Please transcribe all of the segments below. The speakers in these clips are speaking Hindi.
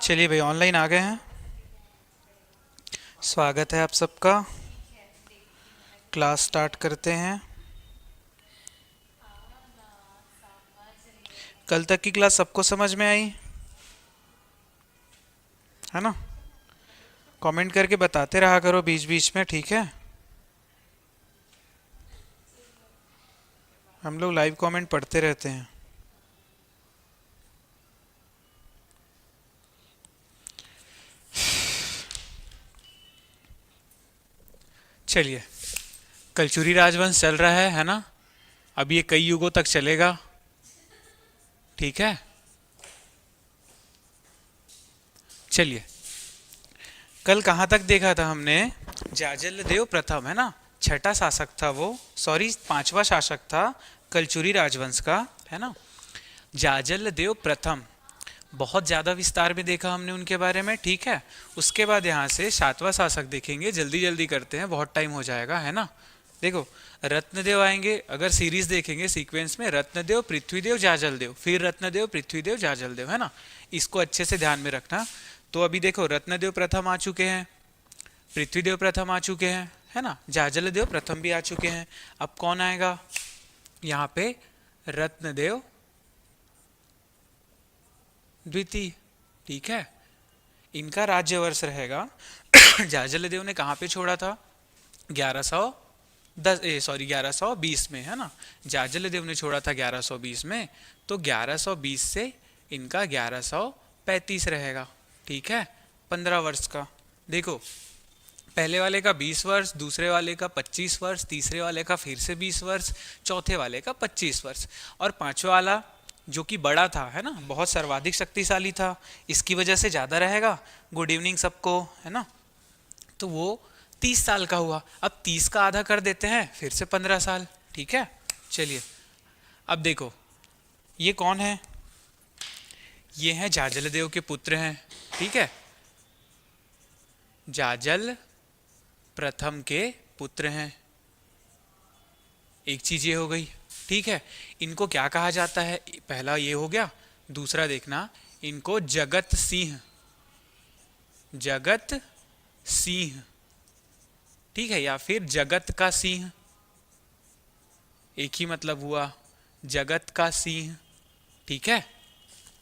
चलिए भाई, ऑनलाइन आ गए हैं। स्वागत है आप सबका। क्लास स्टार्ट करते हैं। कल तक की क्लास सबको समझ में आई है ना? कमेंट करके बताते रहा करो बीच बीच में, ठीक है? हम लोग लाइव कमेंट पढ़ते रहते हैं। चलिए, कलचुरी राजवंश चल रहा है ना? अब ये कई युगों तक चलेगा, ठीक है? चलिए, कल कहाँ तक देखा था हमने? जाजल देव प्रथम, है ना? छठा शासक था वो, सॉरी पांचवा शासक था कलचुरी राजवंश का, है ना? जाजल देव प्रथम, बहुत ज़्यादा विस्तार में देखा हमने उनके बारे में, ठीक है? उसके बाद यहाँ से सातवां शासक देखेंगे, जल्दी जल्दी करते हैं, बहुत टाइम हो जाएगा, है ना? देखो, रत्नदेव आएंगे, अगर सीरीज देखेंगे सीक्वेंस में, रत्नदेव, पृथ्वीदेव, जाजलदेव, फिर रत्नदेव, पृथ्वीदेव, जाजलदेव, है ना? इसको अच्छे से ध्यान में रखना। तो अभी देखो, रत्नदेव प्रथम आ चुके हैं, पृथ्वीदेव प्रथम आ चुके हैं, है ना? जाजलदेव प्रथम भी आ चुके हैं। अब कौन आएगा यहाँ पे? रत्नदेव द्वितीय, ठीक है? इनका राज्य वर्ष रहेगा जाजलदेव ने कहाँ पे छोड़ा था? 1120 में, है ना? जाजलदेव ने छोड़ा था 1120 में, तो 1120 से इनका 1135 रहेगा, ठीक है? 15 वर्ष का। देखो, पहले वाले का 20 वर्ष, दूसरे वाले का 25 वर्ष, तीसरे वाले का फिर से 20 वर्ष, चौथे वाले का 25 वर्ष, और पांचवा वाला जो कि बड़ा था, है ना, बहुत सर्वाधिक शक्तिशाली था, इसकी वजह से ज़्यादा रहेगा। गुड इवनिंग सबको, है ना? तो वो 30 साल का हुआ। अब 30 का आधा कर देते हैं, फिर से 15 साल, ठीक है? चलिए, अब देखो, ये कौन है? ये हैं जाजलदेव के पुत्र हैं, ठीक है? जाजल प्रथम के पुत्र हैं। एक चीज ये हो गई, ठीक है? इनको क्या कहा जाता है? पहला ये हो गया। दूसरा देखना, इनको जगत सिंह, जगत सिंह, ठीक है? या फिर जगत का सिंह, एक ही मतलब हुआ, जगत का सिंह, ठीक है?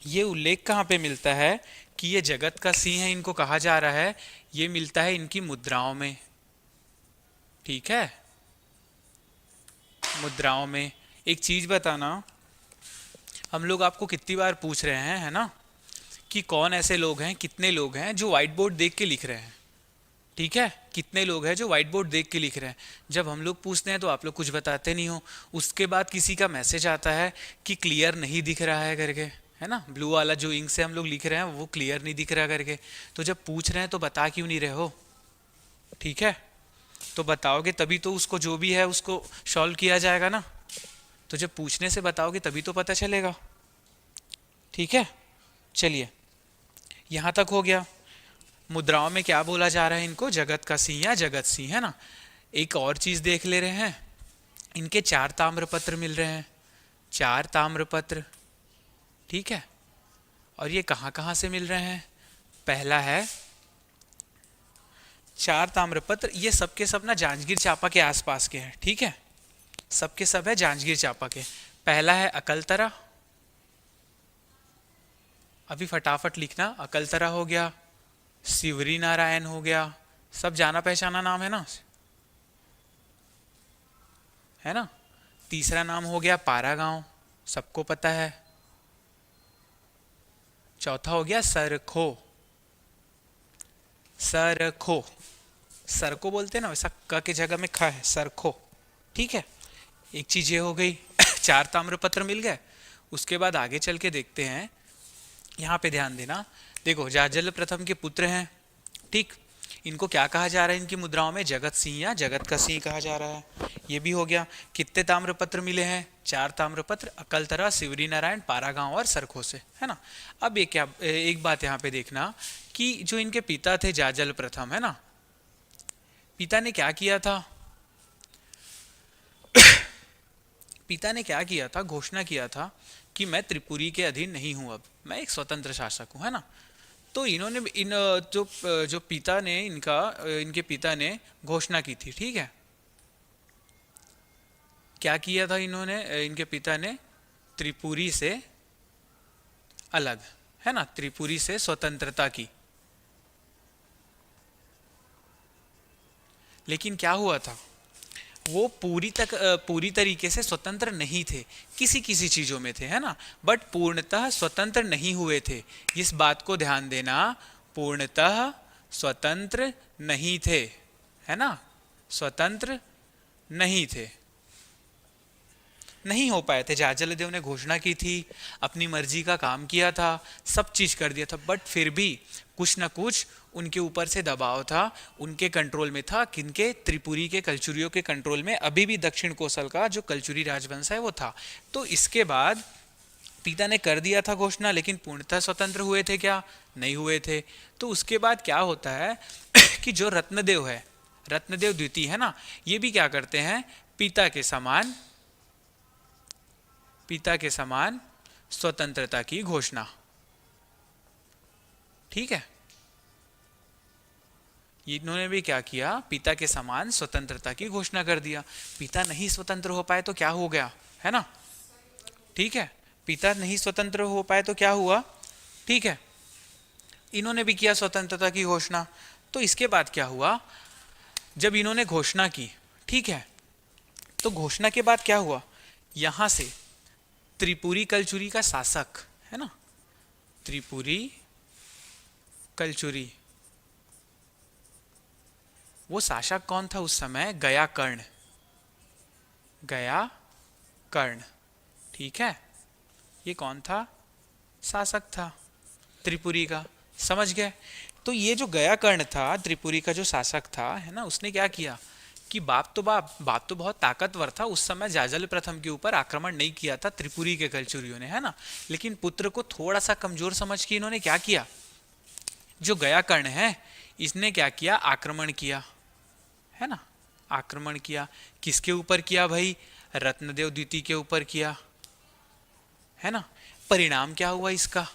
ये उल्लेख कहाँ पे मिलता है कि ये जगत का सिंह है, इनको कहा जा रहा है? ये मिलता है इनकी मुद्राओं में, ठीक है? मुद्राओं में। एक चीज बताना, हम लोग आपको कितनी बार पूछ रहे हैं, है ना, कि कौन ऐसे लोग हैं, कितने लोग हैं जो व्हाइट बोर्ड देख के लिख रहे हैं, ठीक है? कितने लोग हैं जो व्हाइट बोर्ड देख के लिख रहे हैं? जब हम लोग पूछते हैं तो आप लोग कुछ बताते नहीं हो, उसके बाद किसी का मैसेज आता है कि क्लियर नहीं दिख रहा है करके, है ना? ब्लू वाला जो इंक से हम लोग लिख रहे हैं वो क्लियर नहीं दिख रहा करके। तो जब पूछ रहे हैं तो बता क्यों नहीं रहे हो? ठीक है, तो बताओगे तभी तो उसको, जो भी है उसको सॉल्व किया जाएगा ना। तो जब पूछने से बताओगे तभी तो पता चलेगा, ठीक है? चलिए, यहाँ तक हो गया। मुद्राओं में क्या बोला जा रहा है? इनको जगत का सिंह या जगत सिंह, है ना? एक और चीज देख ले रहे हैं, इनके 4 ताम्रपत्र मिल रहे हैं, 4 ताम्रपत्र, ठीक है? और ये कहाँ कहाँ से मिल रहे हैं? पहला है 4 ताम्रपत्र, ये सबके सब ना जांजगीर चांपा के आसपास के हैं, ठीक है? सबके सब है जांजगीर चांपा के। पहला है अकलतरा, अभी फटाफट लिखना, अकलतरा हो गया, शिवरी नारायण हो गया, सब जाना पहचाना नाम है ना? तीसरा नाम हो गया पारा गांव, सबको पता है। चौथा हो गया सरखो, सरखो, सर को बोलते हैं ना, वैसा क की जगह में ख है, सरखो, ठीक है? एक चीज ये हो गई 4 ताम्रपत्र मिल गए। उसके बाद आगे चल के देखते हैं, यहाँ पे ध्यान देना। देखो, जाजल प्रथम के पुत्र हैं, ठीक? इनको क्या कहा जा रहा है? इनकी मुद्राओं में जगत सिंह या जगत का सिंह कहा जा रहा है। ये भी हो गया। कितने ताम्रपत्र मिले हैं? 4 ताम्रपत्र, अकलतरा, शिवरी नारायण, पारागांव और सरखो से, है ना? अब ये क्या, एक बात यहाँ पे देखना कि जो इनके पिता थे जाजल प्रथम, है ना, पिता ने क्या किया था? पिता ने क्या किया था? घोषणा किया था कि मैं त्रिपुरी के अधीन नहीं हूं, अब मैं एक स्वतंत्र शासक हूं, है ना? तो इन्होंने इन जो जो पिता ने इनका इनके पिता ने घोषणा की थी, ठीक है। क्या किया था इन्होंने, इनके पिता ने त्रिपुरी से अलग, है ना, त्रिपुरी से स्वतंत्रता की। लेकिन क्या हुआ था, वो पूरी तरीके से स्वतंत्र नहीं थे, किसी किसी चीजों में थे, है ना, बट पूर्णतः स्वतंत्र नहीं हुए थे। इस बात को ध्यान देना, पूर्णतः स्वतंत्र नहीं थे, है ना, स्वतंत्र नहीं थे, नहीं हो पाए थे। जार्जलदेव ने घोषणा की थी, अपनी मर्जी का काम किया था, सब चीज कर दिया था, बट फिर भी कुछ ना कुछ उनके ऊपर से दबाव था, उनके कंट्रोल में था, किनके, त्रिपुरी के कलचुरियों के कंट्रोल में अभी भी दक्षिण कोसल का जो कलचुरी राजवंश है वो था। तो इसके बाद पिता ने कर दिया था घोषणा, लेकिन पूर्णतः स्वतंत्र हुए थे क्या, नहीं हुए थे। तो उसके बाद क्या होता है कि जो रत्नदेव है, रत्नदेव द्वितीय है ना, ये भी क्या करते हैं, पिता के समान स्वतंत्रता की घोषणा, ठीक है। इन्होंने भी क्या किया, पिता के समान स्वतंत्रता की घोषणा कर दिया। पिता नहीं स्वतंत्र हो पाए तो क्या हो गया, है ना, ठीक है, पिता नहीं स्वतंत्र हो पाए तो क्या हुआ, ठीक है, इन्होंने भी किया स्वतंत्रता की घोषणा। तो इसके बाद क्या हुआ, जब इन्होंने घोषणा की, ठीक है, तो घोषणा के बाद क्या हुआ, यहां से त्रिपुरी कलचुरी का शासक, है ना, त्रिपुरी कलचुरी, वो शासक कौन था उस समय, गया कर्ण, गया कर्ण, ठीक है, ये कौन था, शासक था त्रिपुरी का, समझ गए। तो ये जो गया कर्ण था, त्रिपुरी का जो शासक था, है ना, उसने क्या किया कि बाप तो बहुत ताकतवर था उस समय, जाजल प्रथम के ऊपर आक्रमण नहीं किया था त्रिपुरी के कलचुरियों ने, है ना, लेकिन पुत्र को थोड़ा सा कमजोर समझ के इन्होंने क्या किया, जो गया कर्ण है इसने क्या किया, आक्रमण किया, है ना, आक्रमण किया। किसके ऊपर किया भाई, रत्नदेव द्वितीय के ऊपर किया, है ना। परिणाम क्या हुआ इसका,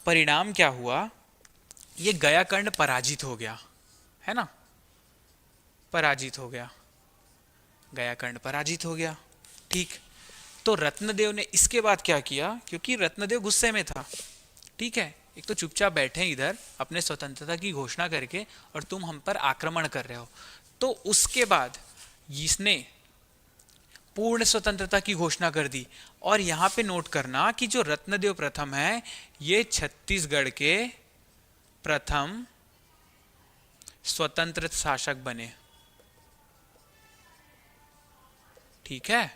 परिणाम क्या हुआ, ये गया कर्ण पराजित हो गया, है ना, पराजित हो गया, गया कर्ण पराजित हो गया, ठीक। तो रत्नदेव ने इसके बाद क्या किया, क्योंकि रत्नदेव गुस्से में था, ठीक है, एक तो चुपचाप बैठे इधर अपने स्वतंत्रता की घोषणा करके, और तुम हम पर आक्रमण कर रहे हो। तो उसके बाद इसने पूर्ण स्वतंत्रता की घोषणा कर दी। और यहां पे नोट करना कि जो रत्नदेव प्रथम है, ये छत्तीसगढ़ के प्रथम स्वतंत्र शासक बने, ठीक है।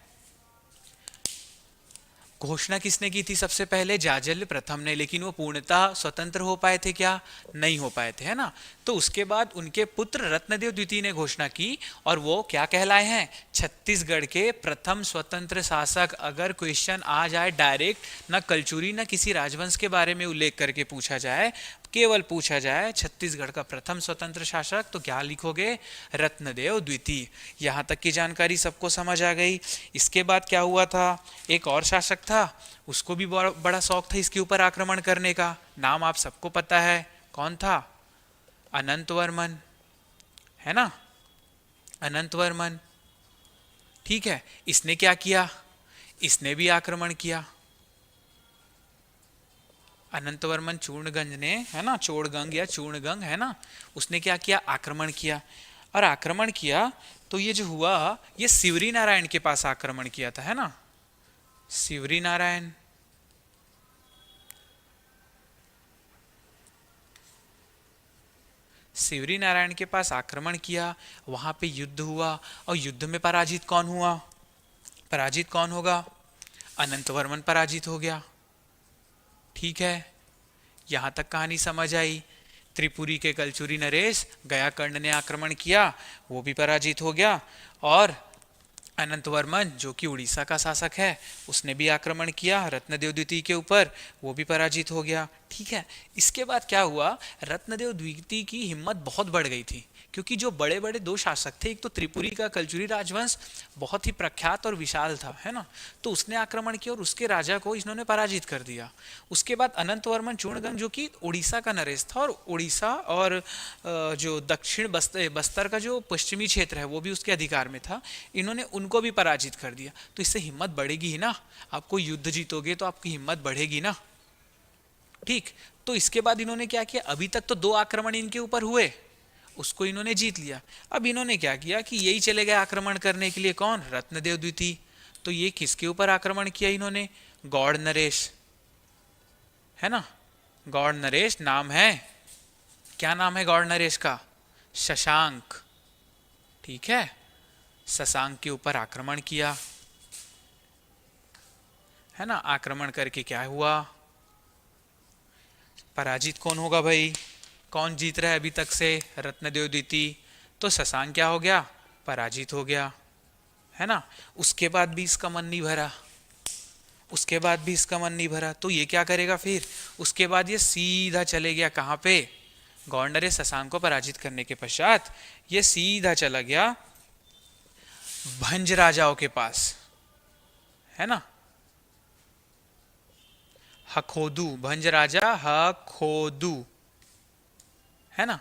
घोषणा किसने की थी सबसे पहले, जाजल्य प्रथम ने, लेकिन वो पूर्णतः स्वतंत्र हो पाए थे क्या, नहीं हो पाए थे, है ना। तो उसके बाद उनके पुत्र रत्नदेव द्वितीय ने घोषणा की, और वो क्या कहलाए हैं, छत्तीसगढ़ के प्रथम स्वतंत्र शासक। अगर क्वेश्चन आ जाए डायरेक्ट, ना कलचुरी ना किसी राजवंश के बारे में उल्लेख करके पूछा जाए, केवल पूछा जाए छत्तीसगढ़ का प्रथम स्वतंत्र शासक, तो क्या लिखोगे, रत्नदेव द्वितीय। यहां तक की जानकारी सबको समझ आ गई। इसके बाद क्या हुआ था, एक और शासक था, उसको भी बड़ा शौक था इसके ऊपर आक्रमण करने का, नाम आप सबको पता है, कौन था, अनंतवर्मन, है ना, अनंतवर्मन, ठीक है। इसने क्या किया, इसने भी आक्रमण किया, अनंतवर्मन चूर्णगंज ने, है ना, चोड़गंग या चूर्णगंग, है ना, उसने क्या किया, आक्रमण किया। और आक्रमण किया तो ये जो हुआ, ये शिवरी नारायण के पास आक्रमण किया था, है ना, शिवरी नारायण, शिवरी नारायण के पास आक्रमण किया, वहां पे युद्ध हुआ, और युद्ध में पराजित कौन हुआ, पराजित कौन होगा, अनंतवर्मन पराजित हो गया, ठीक है। यहां तक कहानी समझ आई। त्रिपुरी के कलचुरी नरेश, गया कर्ण ने आक्रमण किया, वो भी पराजित हो गया, और अनंतवर्मन जो कि उड़ीसा का शासक है, उसने भी आक्रमण किया रत्नदेव द्वितीय के ऊपर, वो भी पराजित हो गया, ठीक है। इसके बाद क्या हुआ, रत्नदेव द्वितीय की हिम्मत बहुत बढ़ गई थी, क्योंकि जो बड़े बड़े दो शासक थे, एक तो त्रिपुरी का कलचुरी राजवंश बहुत ही प्रख्यात और विशाल था, है ना, तो उसने आक्रमण किया और उसके राजा को इन्होंने पराजित कर दिया। उसके बाद अनंत वर्मन चूर्णगंग, जो कि उड़ीसा का नरेश था, और उड़ीसा और जो दक्षिण बस्तर का जो पश्चिमी क्षेत्र है वो भी उसके अधिकार में था, इन्होंने उनको भी पराजित कर दिया। तो इससे हिम्मत बढ़ेगी ही ना, आपको युद्ध जीतोगे तो आपकी हिम्मत बढ़ेगी ना, ठीक। तो इसके बाद इन्होंने क्या किया, अभी तक तो 2 आक्रमण इनके ऊपर हुए, उसको इन्होंने जीत लिया। अब इन्होंने क्या किया कि यही चले गए आक्रमण करने के लिए, कौन, रत्नदेव द्वितीय। तो ये किसके ऊपर आक्रमण किया इन्होंने, गौड़ नरेश, है ना, गौड़ नरेश नाम है, क्या नाम है गौड़ नरेश का, शशांक, ठीक है। शशांक के ऊपर आक्रमण किया, है ना। आक्रमण करके क्या हुआ, पराजित कौन होगा भाई, कौन जीत रहा है अभी तक से, रत्नदेव द्वितीय। तो शशांक क्या हो गया, पराजित हो गया, है ना। उसके बाद भी इसका मन नहीं भरा, उसके बाद भी इसका मन नहीं भरा, तो ये क्या करेगा फिर, उसके बाद ये सीधा चले गया कहाँ पे, गौड़ नरेश शशांक को पराजित करने के पश्चात ये सीधा चला गया भंज राजाओं के पास, है ना, हखोदू, भंज राजा हखोदू, है ना,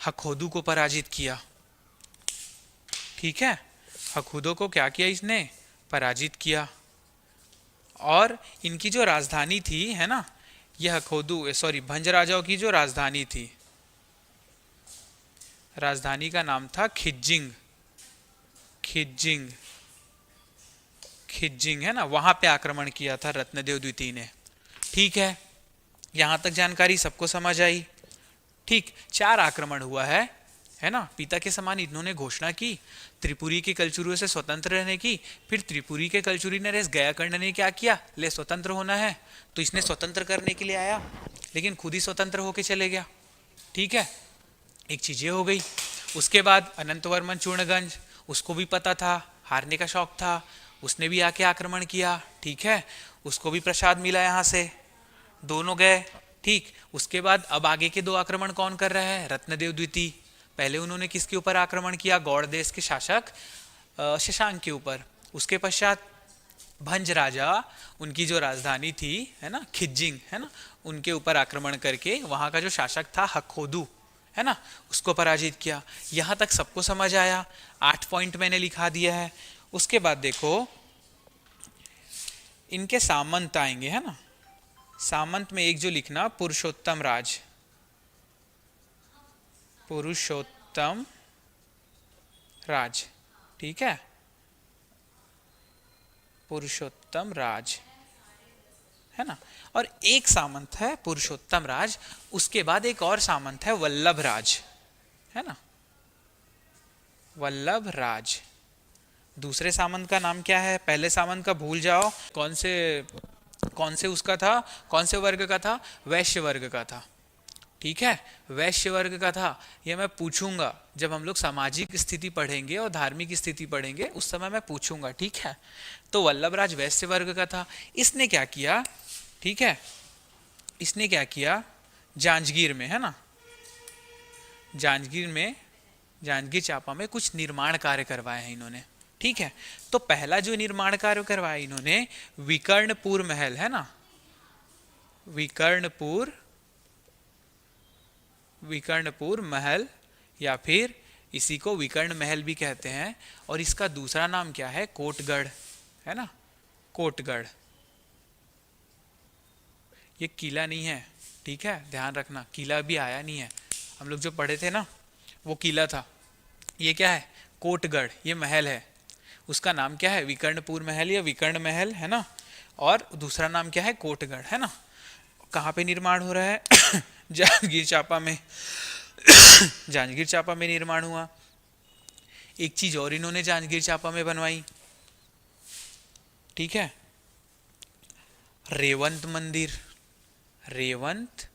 हखोदू को पराजित किया, ठीक है। हखोदू को क्या किया इसने, पराजित किया। और इनकी जो राजधानी थी, है ना, यह हखोदू सॉरी भंज राजाओं की जो राजधानी थी, राजधानी का नाम था खिज्जिंग, खिज्जिंग, खिज्जिंग, है ना, वहां पे आक्रमण किया था रत्नदेव द्वितीय ने, ठीक है। यहां तक जानकारी सबको समझ आई, ठीक। 4 आक्रमण हुआ है ना। पिता के समान इन्होंने घोषणा की त्रिपुरी के कलचुरियों से स्वतंत्र रहने की, फिर त्रिपुरी के कलचुरी नरेश गयाकर्ण ने क्या किया, ले स्वतंत्र होना है, तो इसने स्वतंत्र करने के लिए आया, लेकिन खुद ही स्वतंत्र होके चले गया, ठीक है। एक चीज ये हो गई। उसके बाद अनंतवर्मन चूर्णगंज, उसको भी पता था, हारने का शौक था, उसने भी आके आक्रमण किया, ठीक है, उसको भी प्रसाद मिला यहाँ से, दोनों गए, ठीक। उसके बाद अब आगे के 2 आक्रमण कौन कर रहा है, रत्नदेव द्वितीय। पहले उन्होंने किसके ऊपर आक्रमण किया, गौड़ देश के शासक शशांक के ऊपर। उसके पश्चात भंज राजा, उनकी जो राजधानी थी, है ना, खिज्जिंग, है ना, उनके ऊपर आक्रमण करके वहां का जो शासक था हखोदू, है ना, उसको पराजित किया। यहां तक सबको समझ आया, 8 पॉइंट मैंने लिखा दिया है। उसके बाद देखो इनके सामंत आएंगे, है ना, सामंत में एक जो लिखना, पुरुषोत्तम राज, पुरुषोत्तम राज, ठीक है, पुरुषोत्तम राज, है ना। और एक सामंत है पुरुषोत्तम राज, उसके बाद एक और सामंत है वल्लभ राज, है ना, वल्लभ राज। दूसरे सामंत का नाम क्या है, पहले सामंत का भूल जाओ, कौन से उसका था, कौन से वर्ग का था, वैश्य वर्ग का था, ठीक है, वैश्य वर्ग का था। यह मैं पूछूंगा जब हम लोग सामाजिक स्थिति पढ़ेंगे और धार्मिक स्थिति पढ़ेंगे, उस समय मैं पूछूंगा, ठीक है। तो वल्लभराज वैश्य वर्ग का था। इसने क्या किया, ठीक है, इसने क्या किया, जांजगीर में, है ना, जांजगीर चांपा में कुछ निर्माण कार्य करवाए हैं इन्होंने, ठीक है। तो पहला जो निर्माण कार्य करवाया इन्होंने, विकर्णपुर महल, है ना, विकर्णपुर महल, या फिर इसी को विकर्ण महल भी कहते हैं, और इसका दूसरा नाम क्या है, कोटगढ़, है ना, कोटगढ़। ये किला नहीं है, ठीक है, ध्यान रखना, किला भी आया नहीं है, हम लोग जो पढ़े थे ना वो किला था, ये क्या है, कोटगढ़, ये महल है, उसका नाम क्या है, विकर्णपुर महल या विकर्ण महल, है ना, और दूसरा नाम क्या है, कोटगढ़, है ना। कहाँ पे निर्माण हो रहा है जांजगीर चांपा में जांजगीर चांपा में निर्माण हुआ। एक चीज और इन्होंने जांजगीर चांपा में बनवाई, ठीक है, रेवंत मंदिर, रेवंत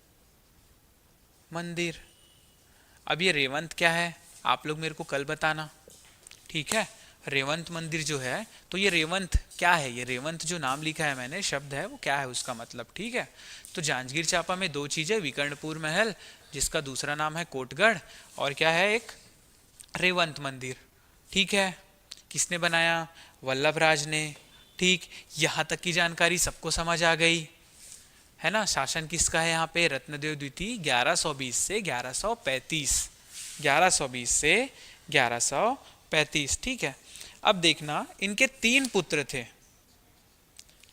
मंदिर। अब ये रेवंत क्या है, आप लोग मेरे को कल बताना, ठीक है। रेवंत मंदिर जो है, तो ये रेवंत क्या है ये रेवंत जो नाम लिखा है मैंने, शब्द है, वो क्या है उसका मतलब, ठीक है। तो जांजगीर चांपा में दो चीजें, विकर्णपुर महल जिसका दूसरा नाम है कोटगढ़, और क्या है, एक रेवंत मंदिर, ठीक है। किसने बनाया, वल्लभराज ने, ठीक। यहाँ तक की जानकारी सबको समझ आ गई है ना। शासन किसका है यहाँ पे, रत्नदेव द्वितीय 1120 से 1135, 1120 से 1135, ठीक है। अब देखना, इनके तीन पुत्र थे,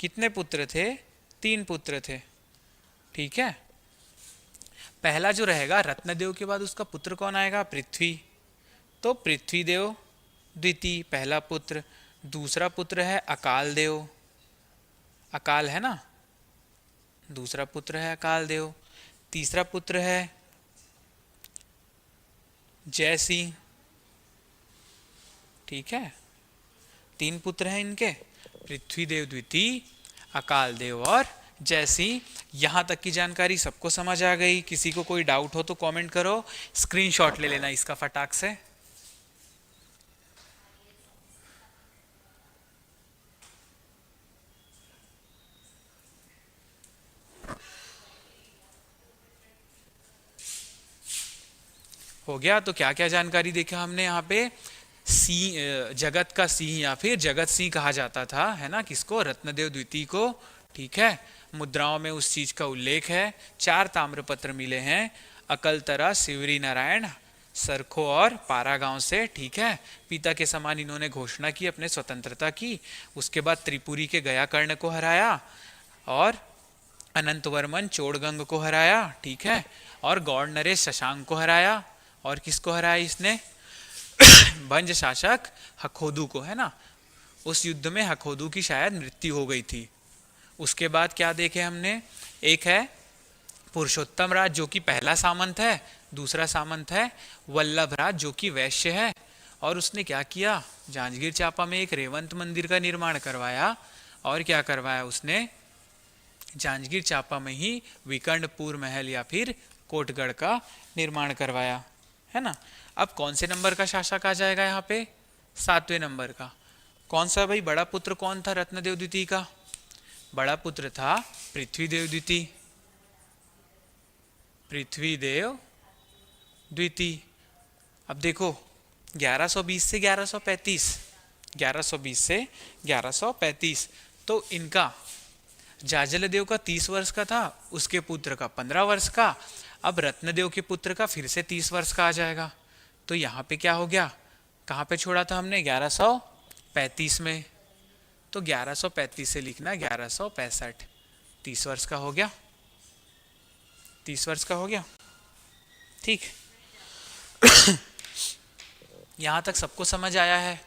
कितने पुत्र थे, तीन पुत्र थे, ठीक है। पहला जो रहेगा रत्नदेव के बाद उसका पुत्र कौन आएगा, पृथ्वी, तो पृथ्वीदेव द्वितीय पहला पुत्र। दूसरा पुत्र है अकाल देव, अकाल है ना, दूसरा पुत्र है अकाल देव। तीसरा पुत्र है जय सिंह, ठीक है। तीन पुत्र हैं इनके, पृथ्वीदेव द्वितीय, अकाल देव और जय सिंह। यहां तक की जानकारी सबको समझ आ गई। किसी को कोई डाउट हो तो कमेंट करो, स्क्रीनशॉट ले लेना इसका फटाक से। हो गया। तो क्या क्या जानकारी देखा हमने यहाँ पे, सिंह, जगत का सिंह या फिर जगत सिंह कहा जाता था, है ना, किसको, रत्नदेव द्वितीय को, ठीक है। मुद्राओं में उस चीज का उल्लेख है। 4 ताम्रपत्र मिले हैं, अकलतरा, शिवरी नारायण, सरखो और पारा गांव से, ठीक है। पिता के समान इन्होंने घोषणा की अपने स्वतंत्रता की। उसके बाद त्रिपुरी के गयाकर्ण को हराया और अनंतवर्मन चोड़गंग को हराया, ठीक है। और गौड़ नरेश शशांक को हराया। और किसको हराया इसने, भंज शासक हखोदू को, है ना। उस युद्ध में हखोदू की शायद मृत्यु हो गई थी। उसके बाद क्या देखे हमने, एक है पुरुषोत्तम राज जो कि पहला सामंत है, दूसरा सामंत है वल्लभ राज जो कि वैश्य है। और उसने क्या किया, जांजगीर चांपा में एक रेवंत मंदिर का निर्माण करवाया। और क्या करवाया उसने, जांजगीर चांपा में ही विकर्णपुर महल या फिर कोटगढ़ का निर्माण करवाया, है ना। अब कौन से नंबर का शासक आ जाएगा यहाँ पे, 7वें नंबर का। कौन सा भाई, बड़ा पुत्र कौन था रत्नदेव द्वितीय का, बड़ा पुत्र था पृथ्वीदेव द्वितीय, पृथ्वीदेव द्वितीय। अब देखो 1120 से 1135, 1120 से 1135, तो इनका जाजलदेव का 30 वर्ष का था, उसके पुत्र का 15 वर्ष का। अब रत्नदेव के पुत्र का फिर से 30 वर्ष का आ जाएगा। तो यहाँ पे क्या हो गया, कहाँ पे छोड़ा था हमने, 1135 में। तो 1135 से लिखना 1165, 30 वर्ष का हो गया, 30 वर्ष का हो गया, ठीक। यहाँ तक सबको समझ आया है,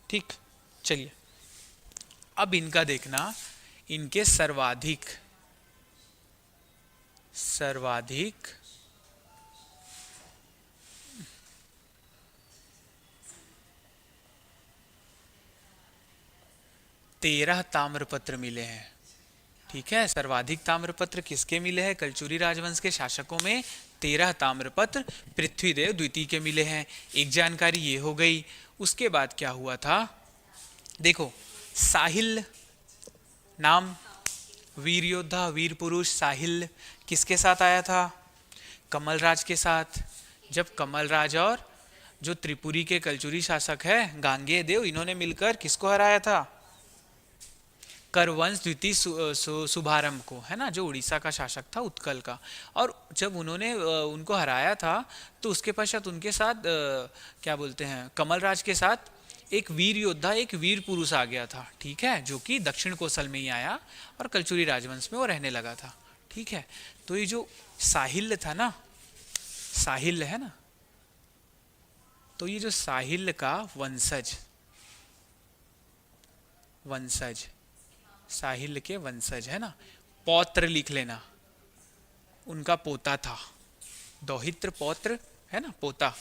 ठीक। चलिए अब इनका देखना, इनके सर्वाधिक 13 ताम्रपत्र मिले हैं, ठीक है। सर्वाधिक ताम्रपत्र किसके मिले हैं, कलचुरी राजवंश के शासकों में 13 ताम्रपत्र पृथ्वीदेव द्वितीय के मिले हैं। एक जानकारी ये हो गई। उसके बाद क्या हुआ था, देखो साहिल नाम, वीर योद्धा, वीर पुरुष साहिल किसके साथ आया था, कमलराज के साथ। जब कमलराज और जो त्रिपुरी के कलचुरी शासक है गांगेय देव, इन्होंने मिलकर किसको हराया था, करवंश द्वितीय शुभारंभ को, है ना, जो उड़ीसा का शासक था, उत्कल का। और जब उन्होंने उनको हराया था तो उसके पश्चात उनके साथ क्या बोलते हैं, कमलराज के साथ एक वीर योद्धा, एक वीर पुरुष आ गया था, ठीक है, जो कि दक्षिण कोसल में ही आया और कलचुरी राजवंश में वो रहने लगा था, ठीक है। तो ये जो साहिल था ना, साहिल है ना, तो ये जो साहिल का वंशज, साहिल के वंशज, है ना, पौत्र लिख लेना, उनका पोता था, दौहित्र पौत्र, है ना, पोता,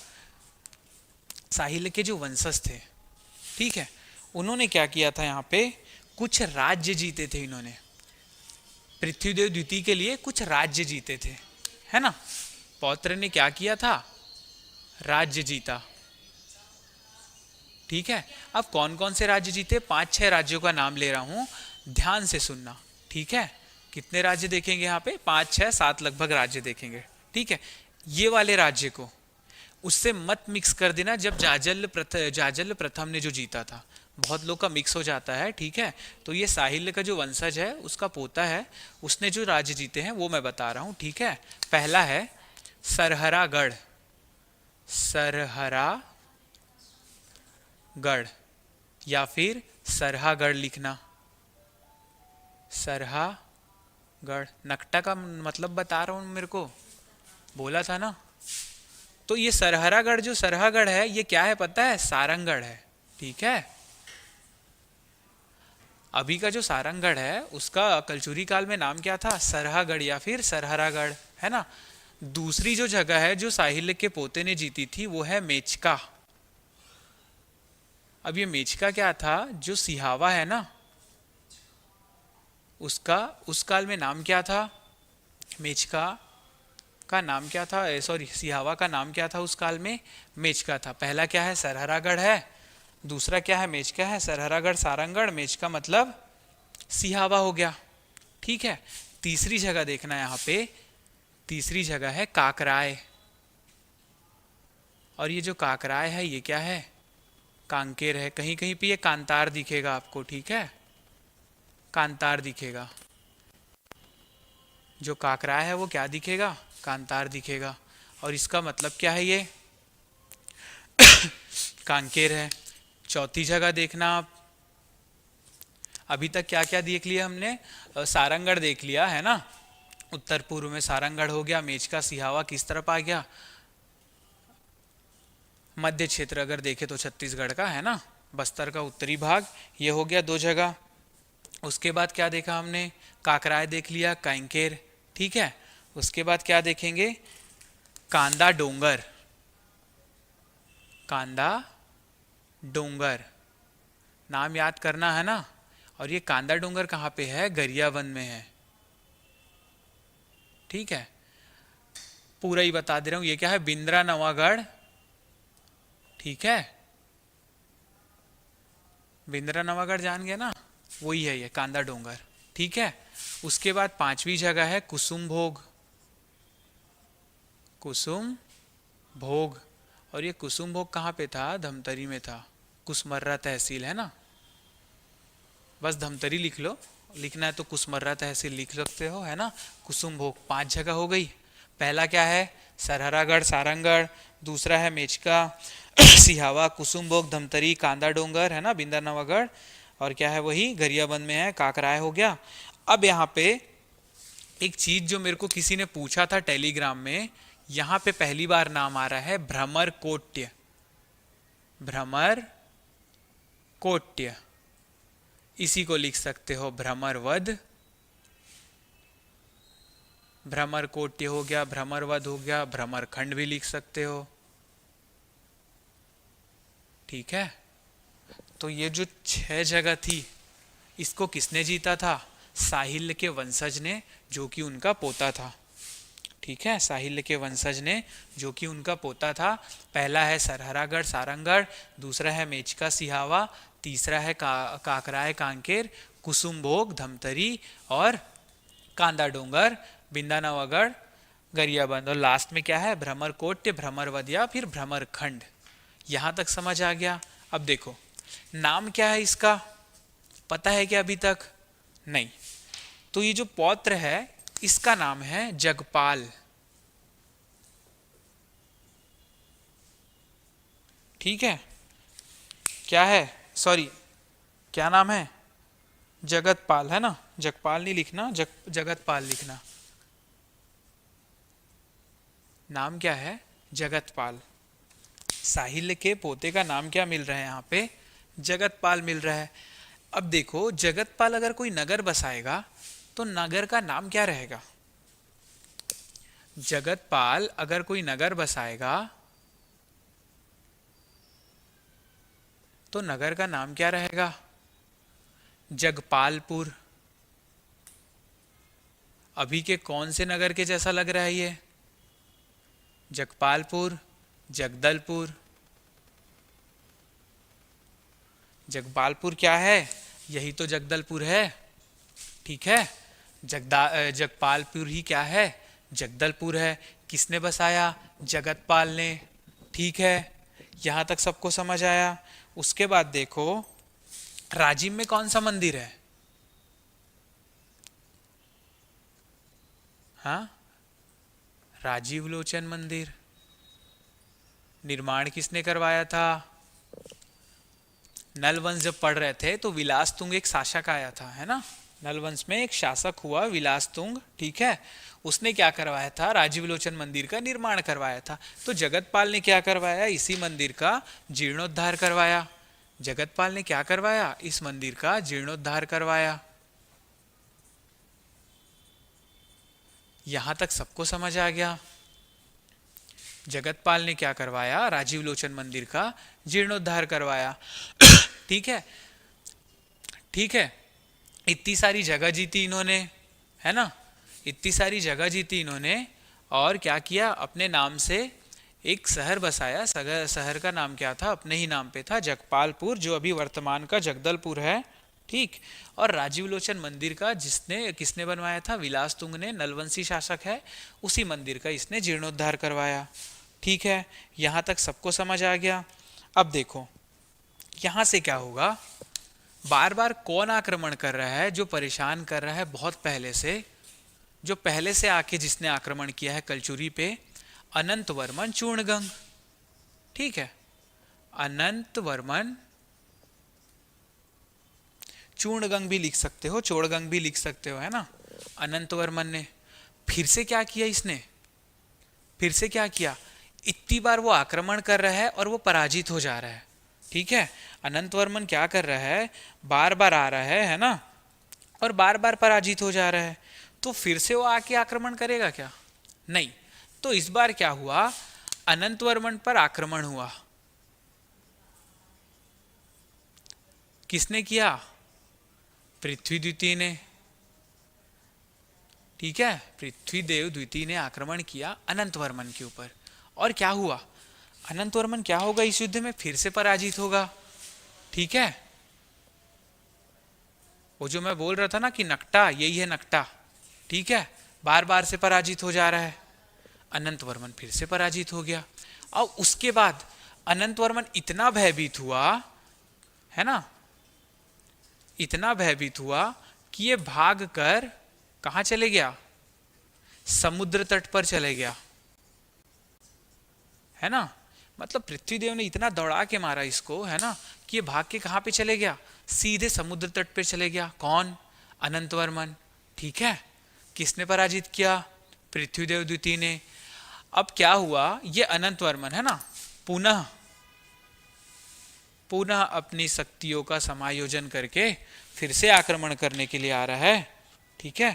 साहिल के जो वंशज थे, ठीक है। उन्होंने क्या किया था, यहाँ पे कुछ राज्य जीते थे इन्होंने, पृथ्वीदेव द्वितीय के लिए कुछ राज्य जीते थे, है ना। पौत्र ने क्या किया था, राज्य जीता, ठीक है। अब कौन कौन से राज्य जीते, 5-6 राज्यों का नाम ले रहा हूं, ध्यान से सुनना। ठीक है, कितने राज्य देखेंगे यहाँ पे, 5-6-7 लगभग राज्य देखेंगे। ठीक है, ये वाले राज्य को उससे मत मिक्स कर देना जब जाजल प्रथम ने जो जीता था, बहुत लोग का मिक्स हो जाता है। ठीक है, तो ये साहिल्य का जो वंशज है उसका पोता है, उसने जो राज्य जीते हैं वो मैं बता रहा हूँ। ठीक है, पहला है सरहरागढ़, सरहरागढ़ या फिर सरहागढ़ लिखना, सरहागढ़। नकटा का मतलब बता रहा हूँ, मेरे को बोला था ना। तो ये सरहरागढ़, जो सरहागढ़ है ये क्या है पता है, सारंगढ़ है। ठीक है, अभी का जो सारंगढ़ है उसका कलचुरी काल में नाम क्या था, सरहागढ़ या फिर सरहरागढ़, है ना। दूसरी जो जगह है जो साहिल्य के पोते ने जीती थी वो है मेचका। अब ये मेचका क्या था, जो सिहावा है ना उसका उस काल में नाम क्या था, मेचका का नाम क्या था, सॉरी सिहावा का नाम क्या था उस काल में, मेचका था। पहला क्या है, सरहरागढ़ है, दूसरा क्या है, मेचका है। सरहरागढ़ सारंगढ़, मेचका मतलब सिहावा हो गया। ठीक है, तीसरी जगह देखना यहाँ पे, तीसरी जगह है काकराय, और ये जो काकराय है ये क्या है, कांकेर है। कहीं कहीं पे ये कांतार दिखेगा आपको। ठीक है, कांतार दिखेगा, जो काकराय है वो क्या दिखेगा, कांतार दिखेगा। और इसका मतलब क्या है, ये कांकेर है। चौथी जगह देखना आप, अभी तक क्या क्या देख लिया हमने, सारंगढ़ देख लिया है ना, उत्तर पूर्व में सारंगढ़ हो गया, मेचका सिहावा किस तरफ आ गया, मध्य क्षेत्र अगर देखे तो छत्तीसगढ़ का, है ना, बस्तर का उत्तरी भाग, ये हो गया 2 जगह। उसके बाद क्या देखा हमने, काकराय देख लिया, कांकेर। ठीक है, उसके बाद क्या देखेंगे, कांदा डोंगर, कांदा डोंगर नाम याद करना है ना। और ये कांदा डोंगर कहाँ पे है, गरियाबंद में है। ठीक है, पूरा ही बता दे रहा हूँ, ये क्या है, बिंद्रा नवागढ़। ठीक है, बिंद्रा नवागढ़ जान गए ना, वही है ये कांदा डोंगर। ठीक है, उसके बाद 5वीं जगह है कुसुम भोग, कुसुम भोग। और ये कुसुम भोग कहाँ पे था, धमतरी में था, कुसमर्रा तहसील, है ना। बस धमतरी लिख लो, लिखना है तो कुसमर्रा तहसील लिख सकते हो, है ना। कुसुम भोग 5 जगह हो गई। पहला क्या है, सरहरागढ़ सारंगढ़, दूसरा है मेचका सिहावा, कुसुम भोग, धमतरी, कांदा डोंगर, है ना, बिंदा नवागढ़, और क्या है वही गरियाबंद में है, काकराय हो गया। अब यहाँ पे एक चीज जो मेरे को किसी ने पूछा था टेलीग्राम में, यहाँ पे पहली बार नाम आ रहा है भ्रमर कोट्य, भ्रमर कोट्य, इसी को लिख सकते हो भ्रमरवध, भ्रमर कोट्य हो गया, भ्रमरवध हो गया, भ्रमरखंड भी लिख सकते हो। ठीक है, तो ये जो 6 जगह थी इसको किसने जीता था, साहिल्य के वंशज ने, जो कि उनका पोता था। ठीक है, साहिल्य के वंशज ने, जो कि उनका पोता था। पहला है सरहरागढ़ सारंगढ़, दूसरा है मेचका सिहावा, तीसरा है काकराय कांकेर, कुसुम भोग धमतरी, और कांदा डोंगर, बिंदा नवागढ़, गरियाबंद, और लास्ट में क्या है, भ्रमरकोट्य, भ्रमरवध या फिर भ्रमरखंड। यहां तक समझ आ गया। अब देखो नाम क्या है इसका, पता है क्या अभी तक, नहीं। तो ये जो पौत्र है इसका नाम है जगपाल। ठीक है, क्या है, सॉरी क्या नाम है, जगतपाल, है ना, जगपाल नहीं लिखना, जगतपाल लिखना। नाम क्या है, जगतपाल। साहिल्य के पोते का नाम क्या मिल रहा है यहाँ पे, जगतपाल मिल रहा है। अब देखो जगतपाल अगर कोई नगर बसाएगा तो नगर का नाम क्या रहेगा, जगतपाल अगर कोई नगर बसाएगा तो नगर का नाम क्या रहेगा, जगपालपुर। अभी के कौन से नगर के जैसा लग रहा है ये, जगपालपुर, जगदलपुर, जगपालपुर क्या है? यही तो जगदलपुर है। ठीक है, जगपालपुर ही क्या है? जगदलपुर है। किसने बसाया? जगतपाल ने। ठीक है, यहाँ तक सबको समझ आया। उसके बाद देखो, राजिम में कौन सा मंदिर है? हाँ, राजीव लोचन मंदिर। निर्माण किसने करवाया था? नलवंश जब पढ़ रहे थे तो विलासतुंग एक शासक आया था, है ना? नलवंश में एक शासक हुआ विलासतुंग, ठीक है। उसने क्या करवाया था? राजीव लोचन मंदिर का निर्माण करवाया था। तो जगतपाल ने क्या करवाया? इसी मंदिर का जीर्णोद्धार करवाया। जगतपाल ने क्या करवाया? इस मंदिर का जीर्णोद्धार करवाया। यहां तक सबको समझ आ गया? जगतपाल ने क्या करवाया? राजीव लोचन मंदिर का जीर्णोद्धार करवाया। ठीक है, ठीक है। इतनी सारी जगह जीती इन्होंने, है ना? इतनी सारी जगह जीती इन्होंने, और क्या किया? अपने नाम से एक शहर बसाया। शहर का नाम क्या था? अपने ही नाम पे था, जगपालपुर, जो अभी वर्तमान का जगदलपुर है। ठीक। और राजीव लोचन मंदिर का किसने बनवाया था? विलासतुंग ने, नलवंशी शासक है, उसी मंदिर का इसने जीर्णोद्धार करवाया। ठीक है, यहाँ तक सबको समझ आ गया? अब देखो यहाँ से क्या होगा। बार बार कौन आक्रमण कर रहा है? जो परेशान कर रहा है बहुत पहले से, जो पहले से आके जिसने आक्रमण किया है कलचुरी पे, अनंत वर्मन चूर्णगंग। ठीक है, अनंत वर्मन चूर्णगंग भी लिख सकते हो, चोड़गंग भी लिख सकते हो, है ना? अनंत वर्मन ने फिर से क्या किया? इसने फिर से क्या किया? इतनी बार वो आक्रमण कर रहा है और वो पराजित हो जा रहा है। ठीक है, अनंत वर्मन क्या कर रहा है? बार बार आ रहा है ना? और बार बार पराजित हो जा रहा है। तो फिर से वो आके आक्रमण करेगा क्या? नहीं। तो इस बार क्या हुआ? अनंत वर्मन पर आक्रमण हुआ। किसने किया? पृथ्वी द्वितीय ने। ठीक है, पृथ्वीदेव द्वितीय ने आक्रमण किया अनंत वर्मन के ऊपर। और क्या हुआ? अनंत वर्मन क्या होगा? इस युद्ध में फिर से पराजित होगा। ठीक है, वो जो मैं बोल रहा था ना कि नकटा, यही है नकटा। ठीक है, बार बार से पराजित हो जा रहा है। अनंत वर्मन फिर से पराजित हो गया। और उसके बाद अनंत वर्मन इतना भयभीत हुआ, है ना, इतना भयभीत हुआ कि ये भाग कर कहां चले गया? समुद्र तट पर चले गया, है ना? मतलब पृथ्वीदेव ने इतना दौड़ा के मारा इसको, है ना, कि ये भाग के कहां पे चले गया? सीधे समुद्र तट पे चले गया। कौन? अनंत वर्मन। ठीक है, किसने पराजित किया? पृथ्वीदेव द्वितीय ने। अब क्या हुआ? ये अनंत वर्मन, है ना, पुनः पुनः अपनी शक्तियों का समायोजन करके फिर से आक्रमण करने के लिए आ रहा है। ठीक है,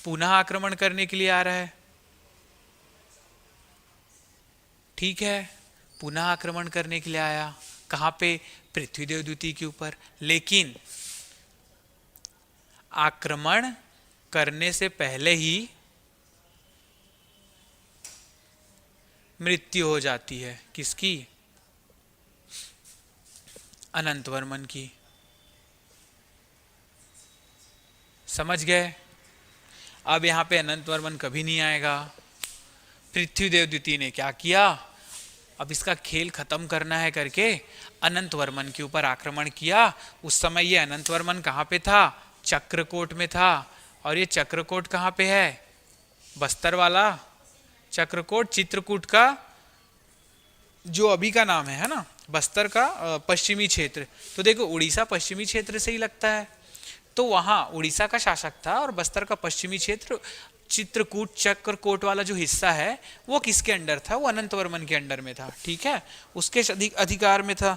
पुनः आक्रमण करने के लिए आ रहा है। ठीक है, पुनः आक्रमण करने के लिए आया। कहां पे? पृथ्वीदेव द्वितीय के ऊपर। लेकिन आक्रमण करने से पहले ही मृत्यु हो जाती है। किसकी? अनंत वर्मन की। समझ गए? अब यहां पे अनंत वर्मन कभी नहीं आएगा। पृथ्वीदेव द्वितीय ने क्या किया? अब इसका खेल खत्म करना है करके अनंत वर्मन के ऊपर आक्रमण किया। उस समय ये अनंत वर्मन कहां पे था? चक्रकोट में था। और ये चक्रकोट कहां पे है? बस्तर वाला चक्रकोट, चित्रकूट का जो अभी का नाम है ना, बस्तर का पश्चिमी क्षेत्र। तो देखो, उड़ीसा पश्चिमी क्षेत्र से ही लगता है। तो वहां उड़ीसा का शासक था और बस्तर का पश्चिमी क्षेत्र, चित्रकूट चक्रकोट वाला जो हिस्सा है, वो किसके अंडर था? वो अनंत वर्मन के अंडर में था। ठीक है, उसके अधिकार में था।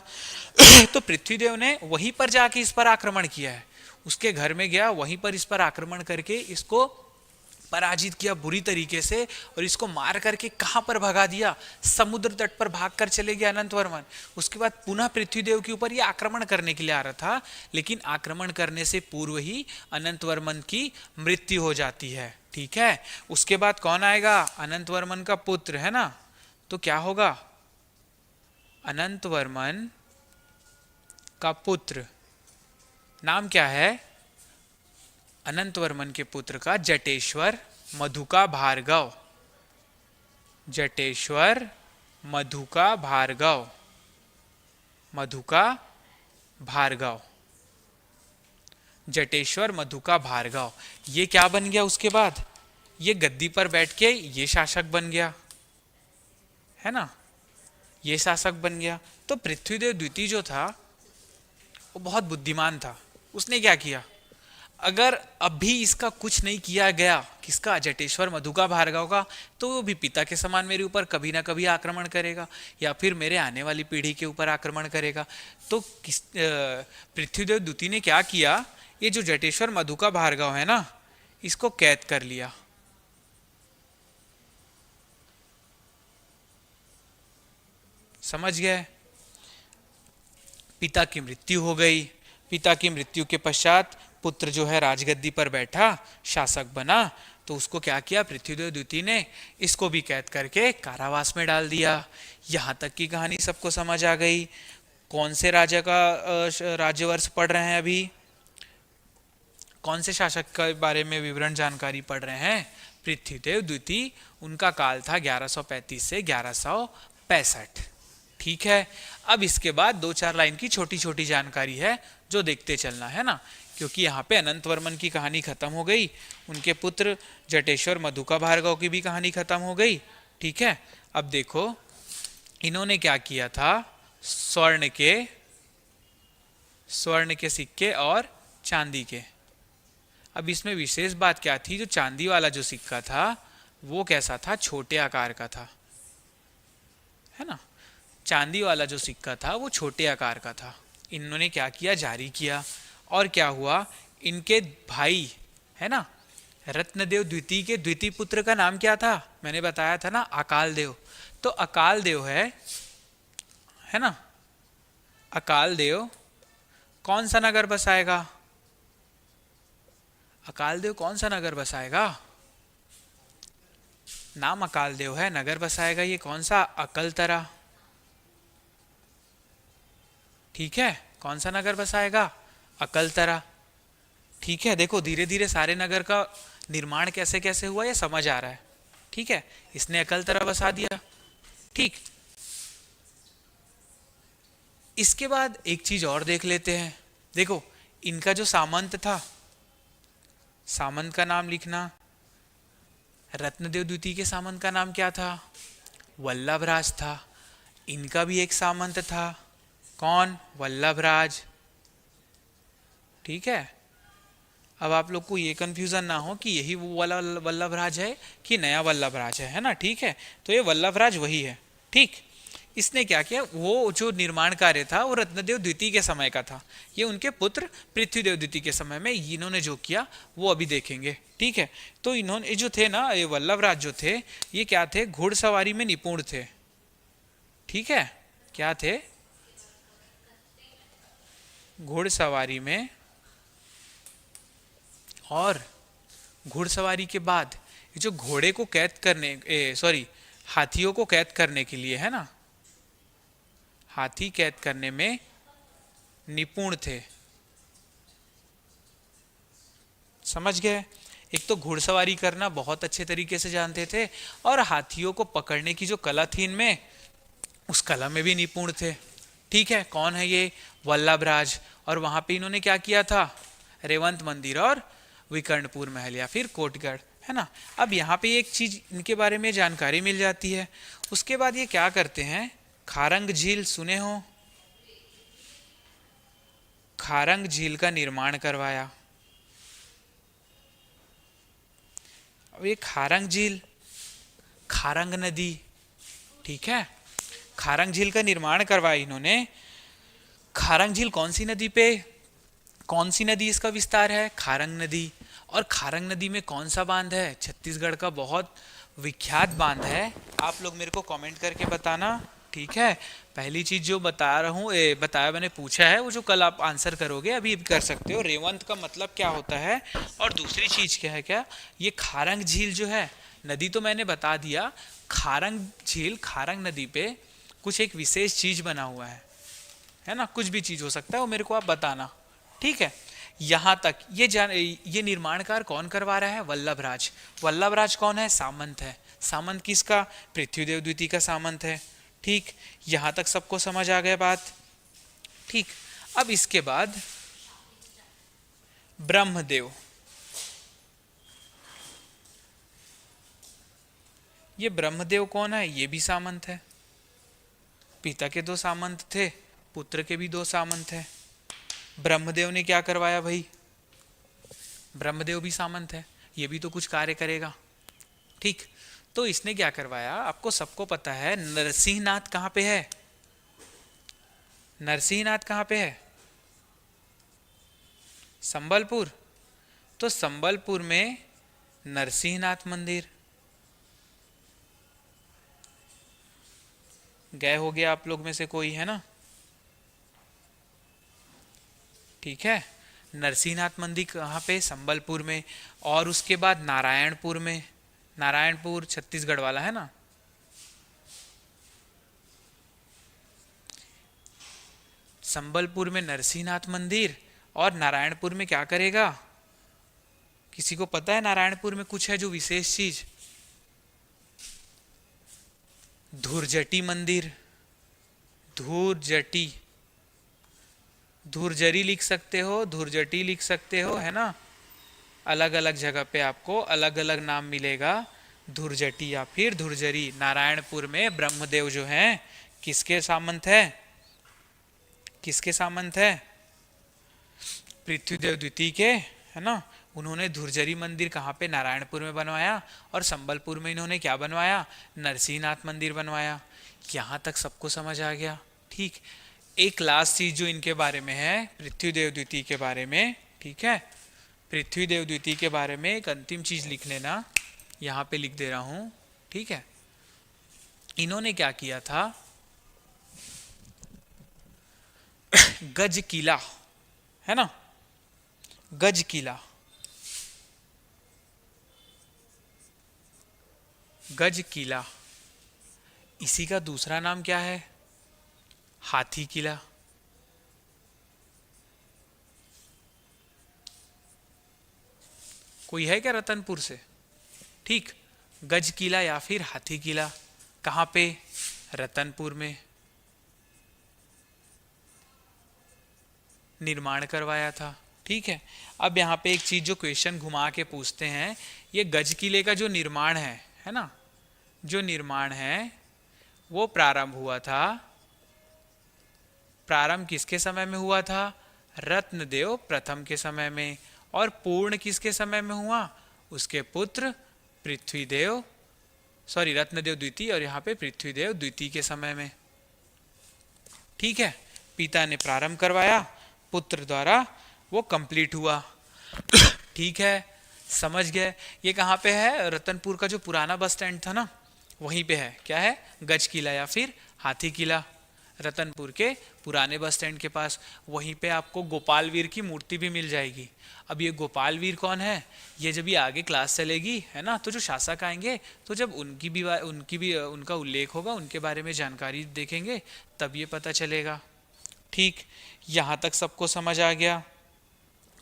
तो पृथ्वीदेव ने वहीं पर जाके इस पर आक्रमण किया है। उसके घर में गया, वहीं पर इस पर आक्रमण करके इसको पराजित किया बुरी तरीके से, और इसको मार करके कहां पर भगा दिया? समुद्र तट पर भाग कर चले गए अनंत वर्मन। उसके बाद पुनः पृथ्वीदेव के ऊपर ये आक्रमण करने के लिए आ रहा था, लेकिन आक्रमण करने से पूर्व ही अनंत वर्मन की मृत्यु हो जाती है। ठीक है, उसके बाद कौन आएगा? अनंत वर्मन का पुत्र, है ना? तो क्या होगा? अनंत वर्मन का पुत्र, नाम क्या है? अनंतवर्मन के पुत्र का, जटेश्वर मधु का भार्गव। जटेश्वर मधु का भार्गव, मधु का भार्गव, जटेश्वर मधु का भार्गव। ये क्या बन गया उसके बाद? ये गद्दी पर बैठ के ये शासक बन गया, है ना, ये शासक बन गया। तो पृथ्वीदेव द्वितीय जो था वो बहुत बुद्धिमान था। उसने क्या किया, अगर अभी इसका कुछ नहीं किया गया, किसका, जटेश्वर मधु का भार्गव का, तो वो भी पिता के समान मेरे ऊपर कभी ना कभी आक्रमण करेगा, या फिर मेरे आने वाली पीढ़ी के ऊपर आक्रमण करेगा। तो पृथ्वीदेव द्वितीय ने क्या किया, ये जो जटेश्वर मधु का भार्गव है ना, इसको कैद कर लिया। समझ गए? पिता की मृत्यु हो गई। पिता की मृत्यु के पश्चात पुत्र जो है राजगद्दी पर बैठा, शासक बना। तो उसको क्या किया पृथ्वीदेव द्वितीय ने, इसको भी कैद करके कारावास में डाल दिया। यहाँ तक की कहानी सबको समझ आ गई। कौन से राजा का राज्यवर्ष पढ़ रहे हैं अभी? कौन से शासक के बारे में विवरण जानकारी पढ़ रहे हैं? पृथ्वीदेव द्वितीय। उनका काल था 1135 से 1165। ठीक है। अब इसके बाद 2-4 लाइन की छोटी छोटी जानकारी है जो देखते चलना है ना, क्योंकि यहाँ पे अनंतवर्मन की कहानी खत्म हो गई, उनके पुत्र जटेश्वर मधु का भार्गव की भी कहानी खत्म हो गई। ठीक है। अब देखो इन्होंने क्या किया था, स्वर्ण के सिक्के और चांदी के। अब इसमें विशेष बात क्या थी, जो चांदी वाला जो सिक्का था वो कैसा था, छोटे आकार का था, है ना। चांदी वाला जो सिक्का था वो छोटे आकार का था। इन्होंने क्या किया, जारी किया। और क्या हुआ, इनके भाई है ना रत्नदेव द्वितीय के द्वितीय पुत्र का नाम क्या था, मैंने बताया था ना, अकाल देव। तो अकाल देव है ना, अकाल देव कौन सा नगर बसाएगा? अकाल देव कौन सा नगर बसाएगा? नाम अकाल देव है, नगर बसाएगा ये कौन सा, अकलतरा। ठीक है, कौन सा नगर बसाएगा, अकलतरा। ठीक है। देखो धीरे धीरे सारे नगर का निर्माण कैसे कैसे हुआ ये समझ आ रहा है। ठीक है, इसने अकलतरा बसा दिया। ठीक, इसके बाद एक चीज और देख लेते हैं। देखो इनका जो सामंत था, सामंत का नाम लिखना। रत्नदेव द्वितीय के सामंत का नाम क्या था, वल्लभराज था। इनका भी एक सामंत था, कौन, वल्लभराज। ठीक है। अब आप लोग को ये कंफ्यूजन ना हो कि यही वो वाला वल्लभराज है कि नया वल्लभराज है ना। ठीक है, तो ये वल्लभराज वही है। ठीक, इसने क्या किया, वो जो निर्माण कार्य था वो रत्नदेव द्वितीय के समय का था, ये उनके पुत्र पृथ्वीदेव द्वितीय के समय में इन्होंने जो किया वो अभी देखेंगे। ठीक है। तो इन्होंने जो थे ना, ये वल्लभराज जो थे, ये क्या थे, घुड़सवारी में निपुण थे। ठीक है, क्या थे, घुड़सवारी में। और घुड़सवारी के बाद ये जो घोड़े को कैद करने, हाथियों को कैद करने के लिए, है ना, हाथी कैद करने में निपुण थे। समझ गए? एक तो घुड़सवारी करना बहुत अच्छे तरीके से जानते थे, और हाथियों को पकड़ने की जो कला थी इनमें, उस कला में भी निपुण थे। ठीक है, कौन है ये, वल्लभराज। और वहां पे इन्होंने क्या किया था, रेवंत मंदिर और विकर्णपुर महल या फिर कोटगढ़, है ना। अब यहाँ पे एक चीज इनके बारे में जानकारी मिल जाती है। उसके बाद ये क्या करते हैं, खारंग झील सुने हो, खारंग झील का निर्माण करवाया। अब ये खारंग झील, खारंग नदी, ठीक है, खारंग झील का निर्माण करवाया इन्होंने। खारंग झील कौन सी नदी पे, कौन सी नदी इसका विस्तार है, खारंग नदी। और खारंग नदी में कौन सा बांध है, छत्तीसगढ़ का बहुत विख्यात बांध है। आप लोग मेरे को कमेंट करके बताना। ठीक है, पहली चीज जो बता रहा हूँ, बताया मैंने, पूछा है, वो जो कल आप आंसर करोगे अभी कर सकते हो, रेवंत का मतलब क्या होता है। और दूसरी चीज क्या है, क्या ये खारंग झील जो है, नदी तो मैंने बता दिया, खारंग झील, खारंग नदी पे कुछ एक विशेष चीज बना हुआ है। है ना, कुछ भी चीज हो सकता है, वो मेरे को आप बताना। ठीक है, यहां तक ये निर्माणकार कौन करवा रहा है? वल्लभराज। वल्लभराज कौन है? सामंत है। सामंत किसका? पृथ्वीदेव द्वितीय का सामंत है। ठीक, यहां तक सबको समझ आ गया बात? ठीक, अब इसके बाद ब्रह्मदेव। ये ब्रह्मदेव कौन है? ये भी सामंत है। पिता के 2 सामंत थे, पुत्र के भी 2 सामंत है। ब्रह्मदेव ने क्या करवाया भाई? ब्रह्मदेव भी सामंत है, ये भी तो कुछ कार्य करेगा। ठीक, तो इसने क्या करवाया? आपको सबको पता है नरसिंहनाथ कहाँ पे है? नरसिंहनाथ कहाँ पे है? संबलपुर। तो संबलपुर में नरसिंहनाथ मंदिर। गए हो गया आप लोग में से कोई, है ना? ठीक है, नरसिंहनाथ मंदिर कहाँ पे? संबलपुर में। और उसके बाद नारायणपुर में। नारायणपुर छत्तीसगढ़ वाला है ना? संबलपुर में नरसिंहनाथ मंदिर, और नारायणपुर में क्या करेगा? किसी को पता है नारायणपुर में कुछ है जो विशेष चीज? धुरजटी मंदिर। धुरजटी, धुरजरी लिख सकते हो, धुरजटी लिख सकते हो, है ना? अलग अलग जगह पे आपको अलग अलग नाम मिलेगा, धुरजटी या फिर धुरजरी। नारायणपुर में ब्रह्मदेव जो हैं किसके सामंत है? किसके सामंत है? पृथ्वीदेव द्वितीय के, है ना? उन्होंने धुरजरी मंदिर कहाँ पे? नारायणपुर में बनवाया। और संबलपुर में इन्होंने क्या बनवाया? नरसिंहनाथ मंदिर बनवाया। यहाँ तक सबको समझ आ गया? ठीक, एक लास्ट चीज जो इनके बारे में है, पृथ्वीदेव द्वितीय के बारे में। ठीक है, पृथ्वीदेव द्वितीय के बारे में एक अंतिम चीज लिख लेना, यहाँ पे लिख दे रहा हूँ। ठीक है, इन्होंने क्या किया था? गज किला, है ना? गज किला, गज किला, इसी का दूसरा नाम क्या है? हाथी किला। कोई है क्या रतनपुर से? ठीक, गज किला या फिर हाथी किला कहाँ पे? रतनपुर में निर्माण करवाया था। ठीक है, अब यहाँ पे एक चीज जो क्वेश्चन घुमा के पूछते हैं, ये गज किले का जो निर्माण है ना, जो निर्माण है वो प्रारंभ हुआ था, प्रारंभ किसके समय में हुआ था? रत्नदेव प्रथम के समय में। और पूर्ण किसके समय में हुआ? उसके पुत्र पृथ्वीदेव, सॉरी रत्नदेव द्वितीय, और यहाँ पे पृथ्वीदेव द्वितीय के समय में। ठीक है, पिता ने प्रारंभ करवाया, पुत्र द्वारा वो कंप्लीट हुआ। ठीक है, समझ गए? ये कहाँ पे है? रतनपुर का जो पुराना बस स्टैंड था ना, वहीं पे है। क्या है? गज किला या फिर हाथी किला, रतनपुर के पुराने बस स्टैंड के पास। वहीं पे आपको गोपाल वीर की मूर्ति भी मिल जाएगी। अब ये गोपाल वीर कौन है? ये जब ये आगे क्लास चलेगी, है ना, तो जो शासक आएंगे, तो जब उनकी भी उनका उल्लेख होगा, उनके बारे में जानकारी देखेंगे, तब ये पता चलेगा। ठीक, यहाँ तक सबको समझ आ गया?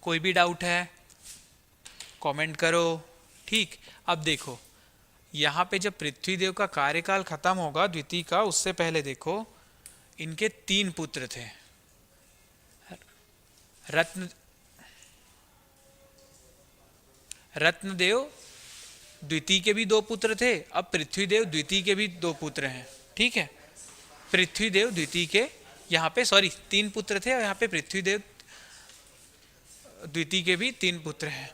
कोई भी डाउट है? कमेंट करो। ठीक, अब देखो यहाँ पे जब पृथ्वीदेव का कार्यकाल खत्म होगा द्वितीय का, उससे पहले देखो इनके 3 पुत्र थे। रत्न रत्नदेव द्वितीय के भी 2 पुत्र थे, अब पृथ्वीदेव द्वितीय के भी 2 पुत्र हैं। ठीक है, पृथ्वीदेव द्वितीय के यहाँ पे, सॉरी 3 पुत्र थे, और यहाँ पे पृथ्वीदेव द्वितीय के भी 3 पुत्र हैं।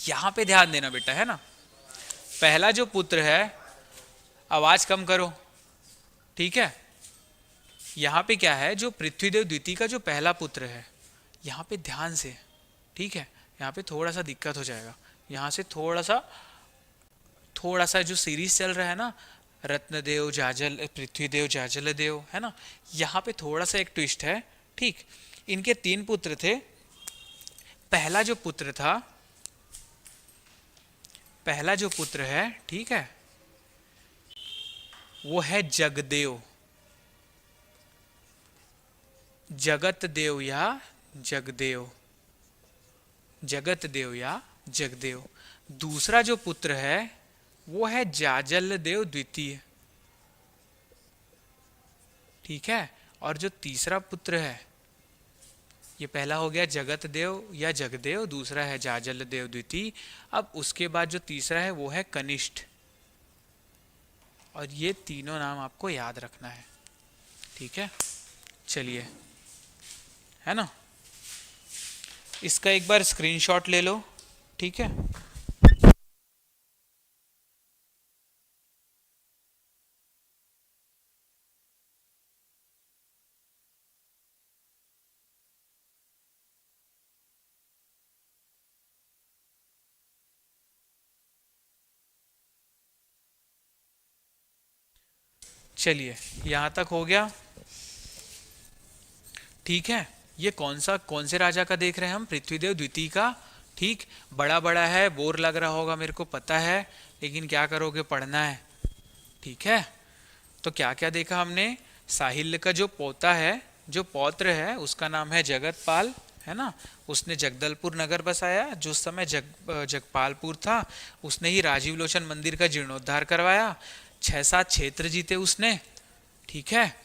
यहाँ पे ध्यान देना बेटा, है ना? पहला जो पुत्र है, आवाज कम करो। ठीक है, यहाँ पे क्या है? जो पृथ्वीदेव द्वितीय का जो पहला पुत्र है, यहाँ पे ध्यान से, ठीक है, यहाँ पे थोड़ा सा दिक्कत हो जाएगा। यहाँ से थोड़ा सा जो सीरीज चल रहा है ना, रत्नदेव जाजल, पृथ्वीदेव जाजल देव, है ना, यहाँ पे थोड़ा सा एक ट्विस्ट है। ठीक, इनके 3 पुत्र थे। पहला जो पुत्र था, पहला जो पुत्र है, ठीक है, वो है जगदेव। जगत देव या जगदेव, जगत देव या जगदेव। दूसरा जो पुत्र है वो है जाजल देव द्वितीय, ठीक है। और जो तीसरा पुत्र है, ये पहला हो गया जगत देव या जगदेव, दूसरा है जाजल देव द्वितीय। अब उसके बाद जो तीसरा है वो है कनिष्ठ, और ये तीनों नाम आपको याद रखना है, ठीक है। चलिए, है ना, इसका एक बार स्क्रीनशॉट ले लो, ठीक है। चलिए, यहां तक हो गया, ठीक है। ये कौन से राजा का देख रहे हैं हम? पृथ्वीदेव द्वितीय का, ठीक। बड़ा बड़ा है, बोर लग रहा होगा मेरे को पता है, लेकिन क्या करोगे, पढ़ना है, ठीक है। तो क्या क्या देखा हमने? साहिल्य का जो पोता है, जो पौत्र है, उसका नाम है जगतपाल, है ना। उसने जगदलपुर नगर बसाया, जो उस समय जगपालपुर था। उसने ही राजीव लोचन मंदिर का जीर्णोद्धार करवाया। 6-7 क्षेत्र जीते उसने, ठीक है।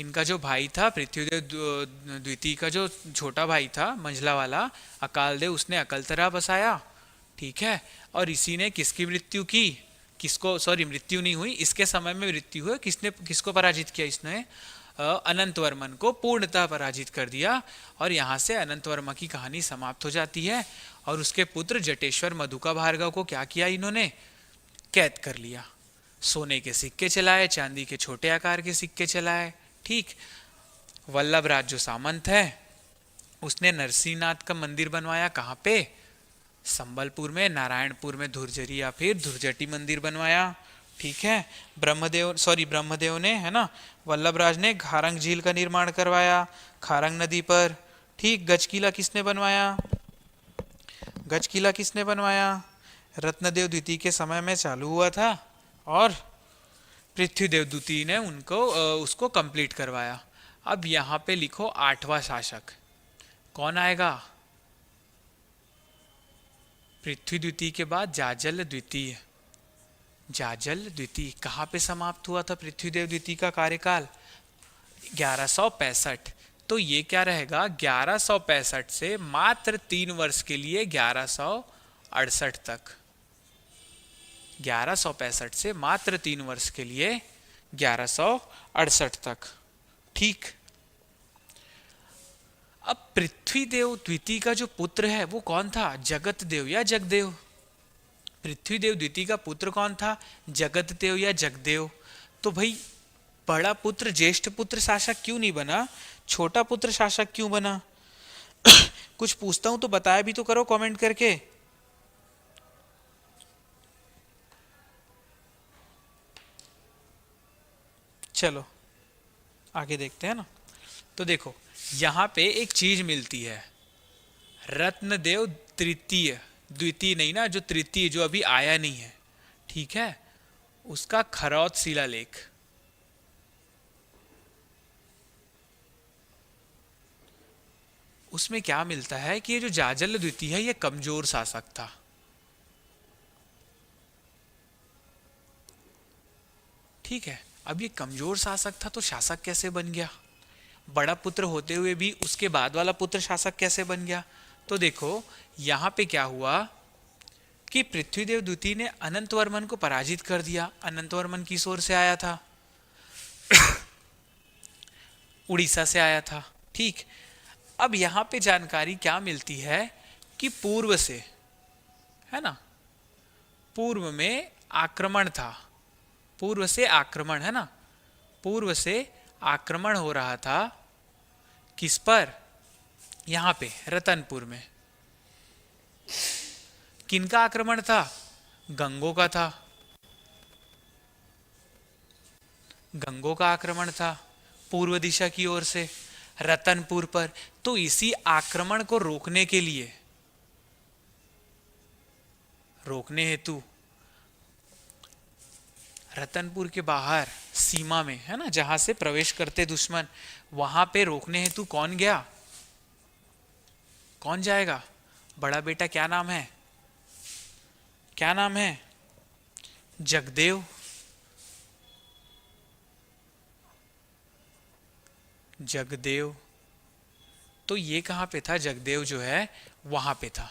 इनका जो भाई था पृथ्वीदेव द्वितीय का जो छोटा भाई था मंझला वाला अकालदेव, उसने अकलतरा बसाया, ठीक है। और इसी ने किसकी मृत्यु की? किसको, सॉरी, मृत्यु नहीं हुई, इसके समय में मृत्यु हुई। किसने किसको पराजित किया? इसने अनंत वर्मन को पूर्णतः पराजित कर दिया। और यहाँ से अनंत वर्मा की कहानी समाप्त हो जाती है। और उसके पुत्र जटेश्वर मधुका भार्गव को क्या किया इन्होंने? कैद कर लिया। सोने के सिक्के चलाए, चांदी के छोटे आकार के सिक्के चलाए, ठीक। वल्लभराज जो सामंत है, उसने नरसिंहनाथ का मंदिर बनवाया। कहाँ पे? संबलपुर में, नारायणपुर में धुरजरी या फिर धुरजटी मंदिर बनवाया, ठीक है। ब्रह्मदेव ने, है ना, वल्लभराज ने खारंग झील का निर्माण करवाया खारंग नदी पर, ठीक। गजकिला किसने बनवाया? गजकिला किसने बनवाया? रत्नदेव द्वितीय के समय में चालू हुआ था, और पृथ्वीदेव द्वितीय ने उसको कंप्लीट करवाया। अब यहाँ पे लिखो 8वां शासक कौन आएगा? पृथ्वी द्वितीय के बाद जाजल द्वितीय। जाजल द्वितीय कहाँ पे समाप्त हुआ था पृथ्वीदेव द्वितीय का कार्यकाल? 1165। तो ये क्या रहेगा? 1165 से मात्र 3 वर्ष के लिए 1168 तक। 1165 से मात्र 3 वर्ष के लिए 1168 तक, ठीक। अब पृथ्वीदेव द्वितीय का जो पुत्र है वो कौन था? जगत देव या जगदेव? पृथ्वीदेव द्वितीय का पुत्र कौन था? जगत देव या जगदेव? तो भाई, बड़ा पुत्र ज्येष्ठ पुत्र शासक क्यों नहीं बना? छोटा पुत्र शासक क्यों बना? कुछ पूछता हूं तो बताया भी तो करो कमेंट करके। चलो आगे देखते हैं ना। तो देखो, यहां पे एक चीज मिलती है, रत्नदेव तृतीय, द्वितीय नहीं ना, जो तृतीय, जो अभी आया नहीं है, ठीक है, उसका खरौत शिलालेख। उसमें क्या मिलता है कि ये जो जाजल द्वितीय है ये कमजोर शासक था, ठीक है। अब ये कमजोर शासक था तो शासक कैसे बन गया? बड़ा पुत्र होते हुए भी उसके बाद वाला पुत्र शासक कैसे बन गया? तो देखो, यहां पे क्या हुआ कि पृथ्वीदेव द्वितीय ने अनंत वर्मन को पराजित कर दिया। अनंत वर्मन किस ओर से आया था? उड़ीसा से आया था, ठीक। अब यहां पे जानकारी क्या मिलती है कि पूर्व से, है ना, पूर्व में आक्रमण था, पूर्व से आक्रमण, है ना, पूर्व से आक्रमण हो रहा था। किस पर? यहां पे रतनपुर में। किनका आक्रमण था? गंगों का था, गंगों का आक्रमण था पूर्व दिशा की ओर से रतनपुर पर। तो इसी आक्रमण को रोकने के लिए, रोकने हेतु रतनपुर के बाहर सीमा में, है ना, जहां से प्रवेश करते दुश्मन, वहां पे रोकने हेतु कौन गया, कौन जाएगा? बड़ा बेटा क्या नाम है, क्या नाम है? जगदेव। जगदेव। तो ये कहाँ पे था? जगदेव जो है वहां पे था।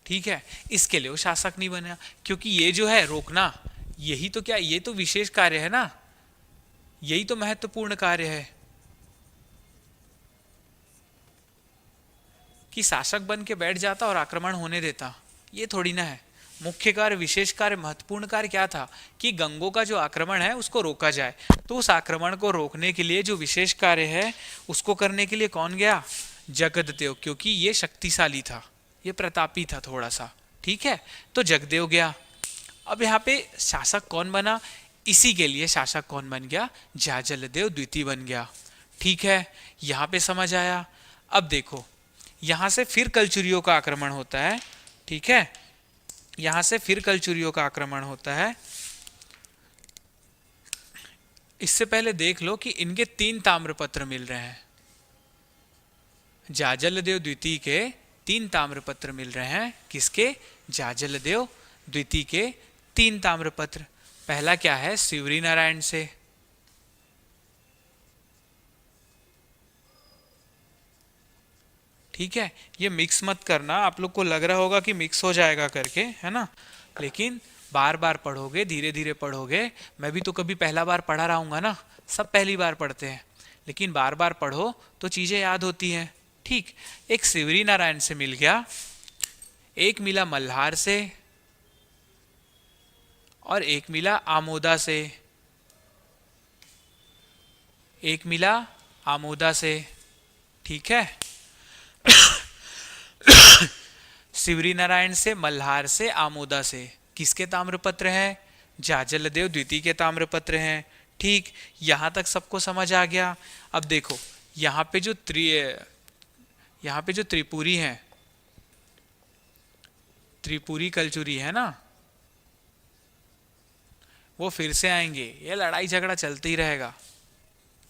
ठीक है, इसके लिए वो शासक नहीं बना, क्योंकि ये जो है रोकना, यही तो क्या, ये तो विशेष कार्य है ना, यही तो महत्वपूर्ण कार्य है कि शासक बन के बैठ जाता और आक्रमण होने देता, ये थोड़ी ना है। मुख्य कार्य, विशेष कार्य, महत्वपूर्ण कार्य क्या था कि गंगों का जो आक्रमण है उसको रोका जाए। तो उस आक्रमण को रोकने के लिए जो विशेष कार्य है उसको करने के लिए कौन गया? जगदेव, क्योंकि ये शक्तिशाली था, ये प्रतापी था थोड़ा सा। ठीक है, तो जगदेव गया। अब यहाँ पे शासक कौन बना? इसी के लिए शासक कौन बन गया? जाजलदेव द्वितीय बन गया। ठीक है, यहाँ पे समझ आया। अब देखो, यहां से फिर कलचुरियों का आक्रमण होता है। ठीक है, यहां से फिर कलचुरियों का आक्रमण होता है। इससे पहले देख लो कि इनके 3 ताम्रपत्र मिल रहे हैं, जाजलदेव द्वितीय के 3 ताम्रपत्र मिल रहे हैं। किसके? जाजलदेव द्वितीय के 3 ताम्रपत्र। पहला क्या है? शिवरी नारायण से। ठीक है, ये मिक्स मत करना, आप लोग को लग रहा होगा कि मिक्स हो जाएगा करके, है ना, लेकिन बार बार पढ़ोगे, धीरे धीरे पढ़ोगे। मैं भी तो कभी पहला बार पढ़ा रहा हूँगा ना, सब पहली बार पढ़ते हैं, लेकिन बार बार पढ़ो तो चीज़ें याद होती हैं। ठीक, एक शिवरी नारायण से मिल गया, एक मिला मल्हार से, और एक मिला आमोदा से, एक मिला आमोदा से। ठीक है, शिवरी नारायण से, मल्हार से, आमोदा से। किसके ताम्रपत्र हैं? जाजलदेव द्वितीय के ताम्रपत्र हैं। ठीक, यहां तक सबको समझ आ गया। अब देखो, यहाँ पे जो त्रिपुरी हैं, त्रिपुरी कलचुरी है ना, वो फिर से आएंगे, ये लड़ाई झगड़ा चलते ही रहेगा।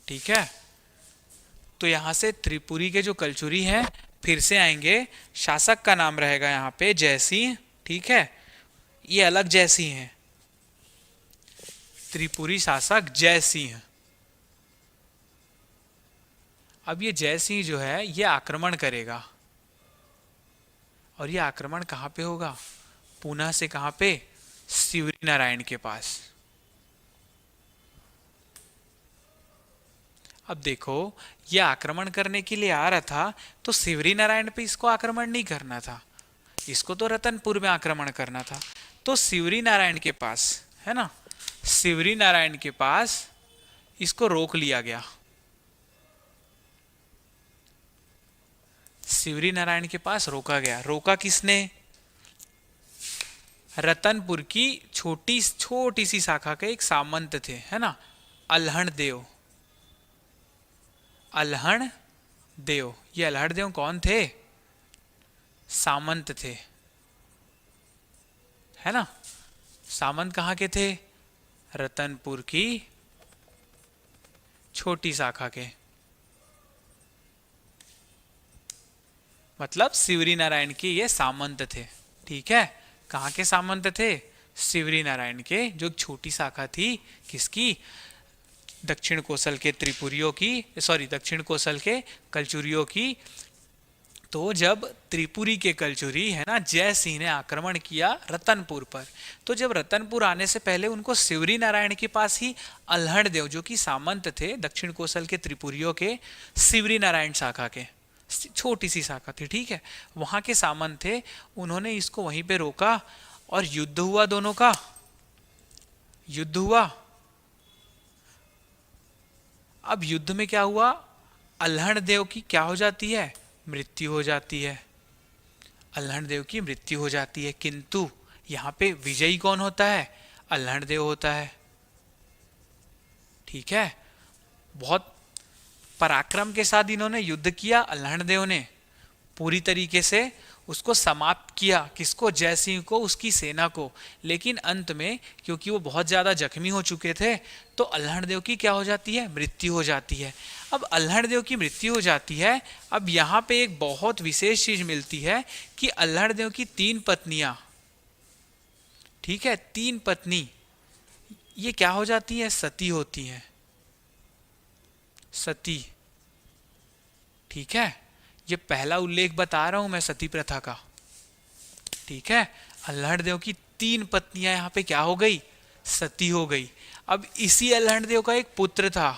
ठीक है, तो यहां से त्रिपुरी के जो कलचुरी हैं फिर से आएंगे। शासक का नाम रहेगा यहाँ पे जयसिंह। ठीक है, ये अलग जयसिंह हैं, त्रिपुरी शासक जयसिंह। अब ये जयसिंह जो है ये आक्रमण करेगा, और ये आक्रमण कहाँ पे होगा? पुणे से कहाँ पे? शिवरी नारायण के पास। अब देखो, ये आक्रमण करने के लिए आ रहा था, तो शिवरी नारायण पे इसको आक्रमण नहीं करना था, इसको तो रतनपुर में आक्रमण करना था। तो शिवरी नारायण के पास, है ना, शिवरी नारायण के पास इसको रोक लिया गया। शिवरी नारायण के पास रोका गया। रोका किसने? रतनपुर की छोटी छोटी सी शाखा के एक सामंत थे, है ना, अल्हण देव। अल्हण देव, ये अल्हण देव कौन थे? सामंत थे, है ना। सामंत कहाँ के थे? रतनपुर की छोटी शाखा के, मतलब शिवरी नारायण के ये सामंत थे। ठीक है, कहाँ के सामंत थे? शिवरी नारायण के, जो छोटी शाखा थी किसकी? दक्षिण कोसल के त्रिपुरियों की, सॉरी, दक्षिण कोसल के कलचुरियों की। तो जब त्रिपुरी के कलचुरी, है ना, जय सिंह ने आक्रमण किया रतनपुर पर, तो जब रतनपुर आने से पहले उनको शिवरी नारायण के पास ही अल्हण देव, जो कि सामंत थे दक्षिण कोसल के त्रिपुरियों के, शिवरी नारायण शाखा के, छोटी सी शाखा थी, ठीक है, वहां के सामंत थे। उन्होंने इसको वहीं पे रोका और युद्ध हुआ, दोनों का युद्ध हुआ। अब युद्ध में क्या हुआ? अल्हण देव की क्या हो जाती है? मृत्यु हो जाती है। अल्हण देव की मृत्यु हो जाती है, किंतु यहाँ पे विजयी कौन होता है? अल्हण देव होता है। ठीक है, बहुत पराक्रम के साथ इन्होंने युद्ध किया अल्हण देव ने, पूरी तरीके से उसको समाप्त किया। किसको? जयसिंह को, उसकी सेना को। लेकिन अंत में क्योंकि वो बहुत ज़्यादा जख्मी हो चुके थे तो अल्हड़देव की क्या हो जाती है? मृत्यु हो जाती है। अब अल्हड़देव की मृत्यु हो जाती है। अब यहाँ पे एक बहुत विशेष चीज मिलती है कि अल्हड़देव की 3 पत्नियां, ठीक है, 3 पत्नी ये क्या हो जाती है? सती होती हैं, सती। ठीक है, ये पहला उल्लेख बता रहा हूं मैं सती प्रथा का। ठीक है, अल्हड़देव की 3 पत्नियां यहां पे क्या हो गई? सती हो गई। अब इसी अल्हड़देव का एक पुत्र था,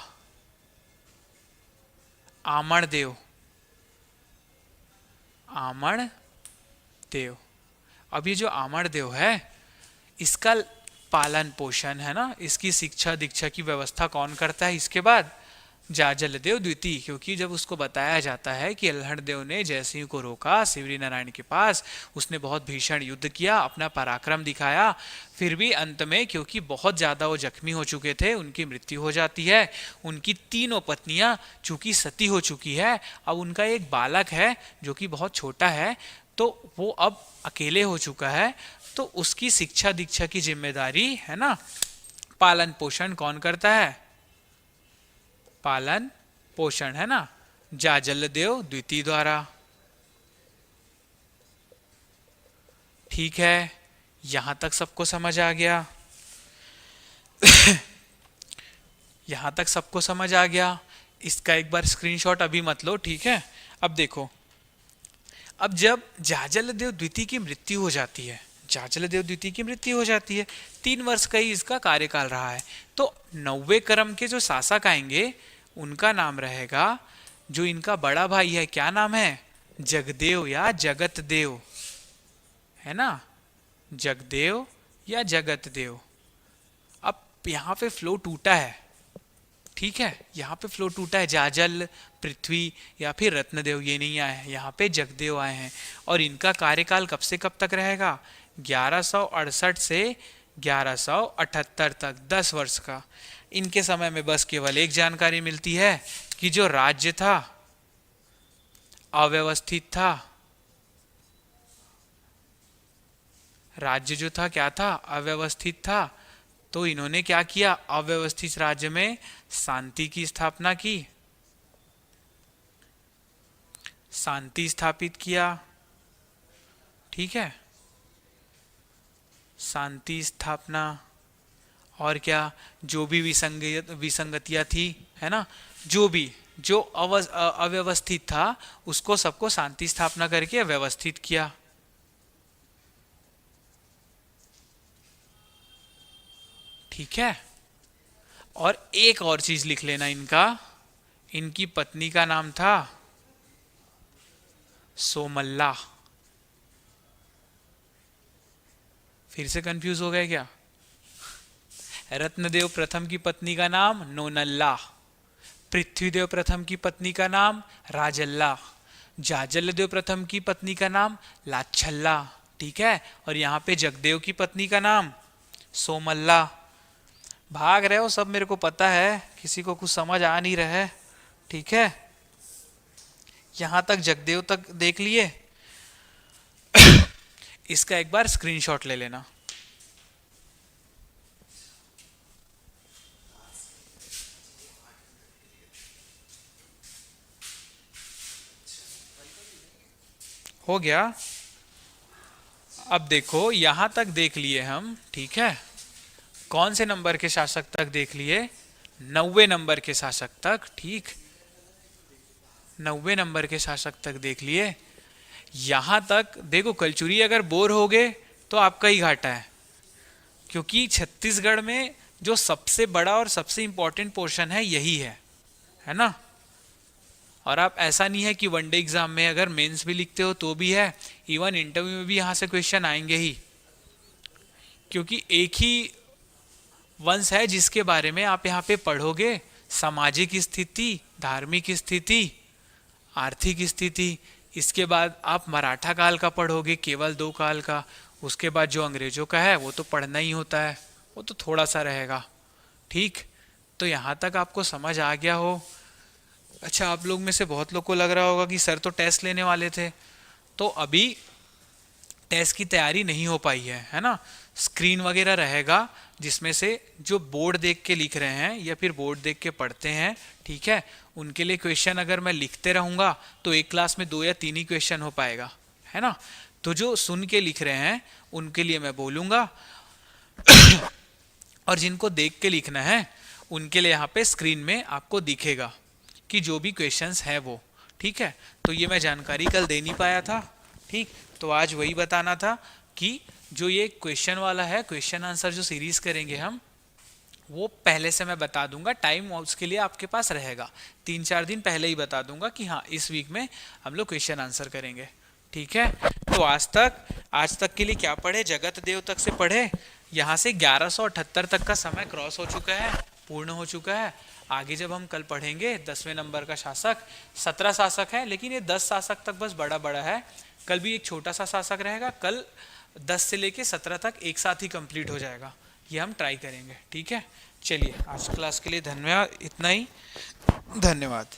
आमणदेव। आमणदेव। अब ये जो आमणदेव है इसका पालन पोषण है ना, इसकी शिक्षा दीक्षा की व्यवस्था कौन करता है इसके बाद? जाजलदेव द्वितीय। क्योंकि जब उसको बताया जाता है कि अल्हड़देव ने जयसिंह को रोका शिवरी नारायण के पास, उसने बहुत भीषण युद्ध किया, अपना पराक्रम दिखाया, फिर भी अंत में क्योंकि बहुत ज्यादा वो जख्मी हो चुके थे उनकी मृत्यु हो जाती है। उनकी तीनों पत्नियां चूंकि सती हो चुकी है, अब उनका एक बालक है जो कि बहुत छोटा है, तो वो अब अकेले हो चुका है, तो उसकी शिक्षा दीक्षा की जिम्मेदारी है ना, पालन पोषण कौन करता है? पालन पोषण है ना, जाजलदेव द्वितीय द्वारा। ठीक है, यहां तक सबको समझ आ गया? यहां तक सबको समझ आ गया? इसका एक बार स्क्रीनशॉट अभी मत लो, ठीक है। अब देखो, अब जब जाजलदेव द्वितीय की मृत्यु हो जाती है, जाजलदेव द्वितीय की मृत्यु हो जाती है, 3 वर्ष का ही इसका कार्यकाल रहा है, तो 90वें क्रम के जो शासक आएंगे उनका नाम रहेगा, जो इनका बड़ा भाई है, क्या नाम है? जगदेव या जगतदेव, है ना, जगदेव या जगतदेव। अब यहाँ पे फ्लो टूटा है, ठीक है, यहाँ पे फ्लो टूटा है, जाजल, पृथ्वी या फिर रत्नदेव ये नहीं आए हैं, यहाँ पे जगदेव आए हैं। और इनका कार्यकाल कब से कब तक रहेगा? 1168 से 1178 तक, 10 वर्ष का। इनके समय में बस केवल एक जानकारी मिलती है कि जो राज्य था अव्यवस्थित था, राज्य जो था क्या था? अव्यवस्थित था। तो इन्होंने क्या किया? अव्यवस्थित राज्य में शांति की स्थापना की, शांति स्थापित किया। ठीक है, शांति स्थापना। और क्या? जो भी विसंगतियां थी, है ना, जो अव्यवस्थित था उसको सबको शांति स्थापना करके व्यवस्थित किया। ठीक है, और एक और चीज लिख लेना, इनकी पत्नी का नाम था सोमल्ला। फिर से कंफ्यूज हो गए क्या? रत्नदेव प्रथम की पत्नी का नाम नोनल्ला, पृथ्वीदेव प्रथम की पत्नी का नाम राजल्ला, जाजलदेव प्रथम की पत्नी का नाम लाच्छल्ला। ठीक है, और यहाँ पे जगदेव की पत्नी का नाम सोमल्ला। भाग रहे हो सब, मेरे को पता है, किसी को कुछ समझ आ नहीं रहा है। ठीक है, यहां तक जगदेव तक देख लिए। इसका एक बार स्क्रीनशॉट ले लेना। हो गया? अब देखो, यहां तक देख लिए हम, ठीक है। कौन से नंबर के शासक तक देख लिए? 90 नंबर के शासक तक। ठीक, 90 नंबर के शासक तक देख लिए। यहां तक देखो, कलचुरी अगर बोर हो गए तो आपका ही घाटा है, क्योंकि छत्तीसगढ़ में जो सबसे बड़ा और सबसे इंपॉर्टेंट पोर्शन है यही है ना। और आप ऐसा नहीं है कि वनडे एग्जाम में अगर मेंस भी लिखते हो तो भी है, इवन इंटरव्यू में भी यहां से क्वेश्चन आएंगे ही, क्योंकि एक ही वंश है जिसके बारे में आप यहाँ पे पढ़ोगे। सामाजिक स्थिति, धार्मिक स्थिति, आर्थिक स्थिति, इसके बाद आप मराठा काल का पढ़ोगे, केवल 2 काल का। उसके बाद जो अंग्रेजों का है वो तो पढ़ना ही होता है, वो तो थोड़ा सा रहेगा। ठीक, तो यहाँ तक आपको समझ आ गया हो। अच्छा, आप लोग में से बहुत लोग को लग रहा होगा कि सर तो टेस्ट लेने वाले थे, तो अभी टेस्ट की तैयारी नहीं हो पाई है ना। स्क्रीन वगैरह रहेगा जिसमें से जो बोर्ड देख के लिख रहे हैं या फिर बोर्ड देख के पढ़ते हैं, ठीक है, उनके लिए क्वेश्चन अगर मैं लिखते रहूँगा तो एक क्लास में 2 या 3 ही क्वेश्चन हो पाएगा, है ना। तो जो सुन के लिख रहे हैं उनके लिए मैं बोलूँगा और जिनको देख के लिखना है उनके लिए यहाँ पे स्क्रीन में आपको दिखेगा कि जो भी क्वेश्चंस है वो, ठीक है। तो ये मैं जानकारी कल दे नहीं पाया था, ठीक, तो आज वही बताना था कि जो ये क्वेश्चन वाला है, क्वेश्चन आंसर जो सीरीज करेंगे हम, वो पहले से मैं बता दूंगा, टाइम उसके लिए आपके पास रहेगा, 3-4 दिन पहले ही बता दूंगा कि हाँ इस वीक में हम लोग क्वेश्चन आंसर करेंगे, ठीक है। तो आज तक के लिए क्या पढ़े, जगत देव तक से पढ़े, यहाँ से 1178 तक का समय क्रॉस हो चुका है, पूर्ण हो चुका है। आगे जब हम कल पढ़ेंगे 10वें नंबर का शासक, 17 शासक है लेकिन ये 10 शासक तक बस बड़ा बड़ा है, कल भी एक छोटा सा शासक रहेगा, कल 10 से लेके 17 तक एक साथ ही कंप्लीट हो जाएगा, ये हम ट्राई करेंगे, ठीक है। चलिए आज क्लास के लिए धन्यवाद, इतना ही, धन्यवाद।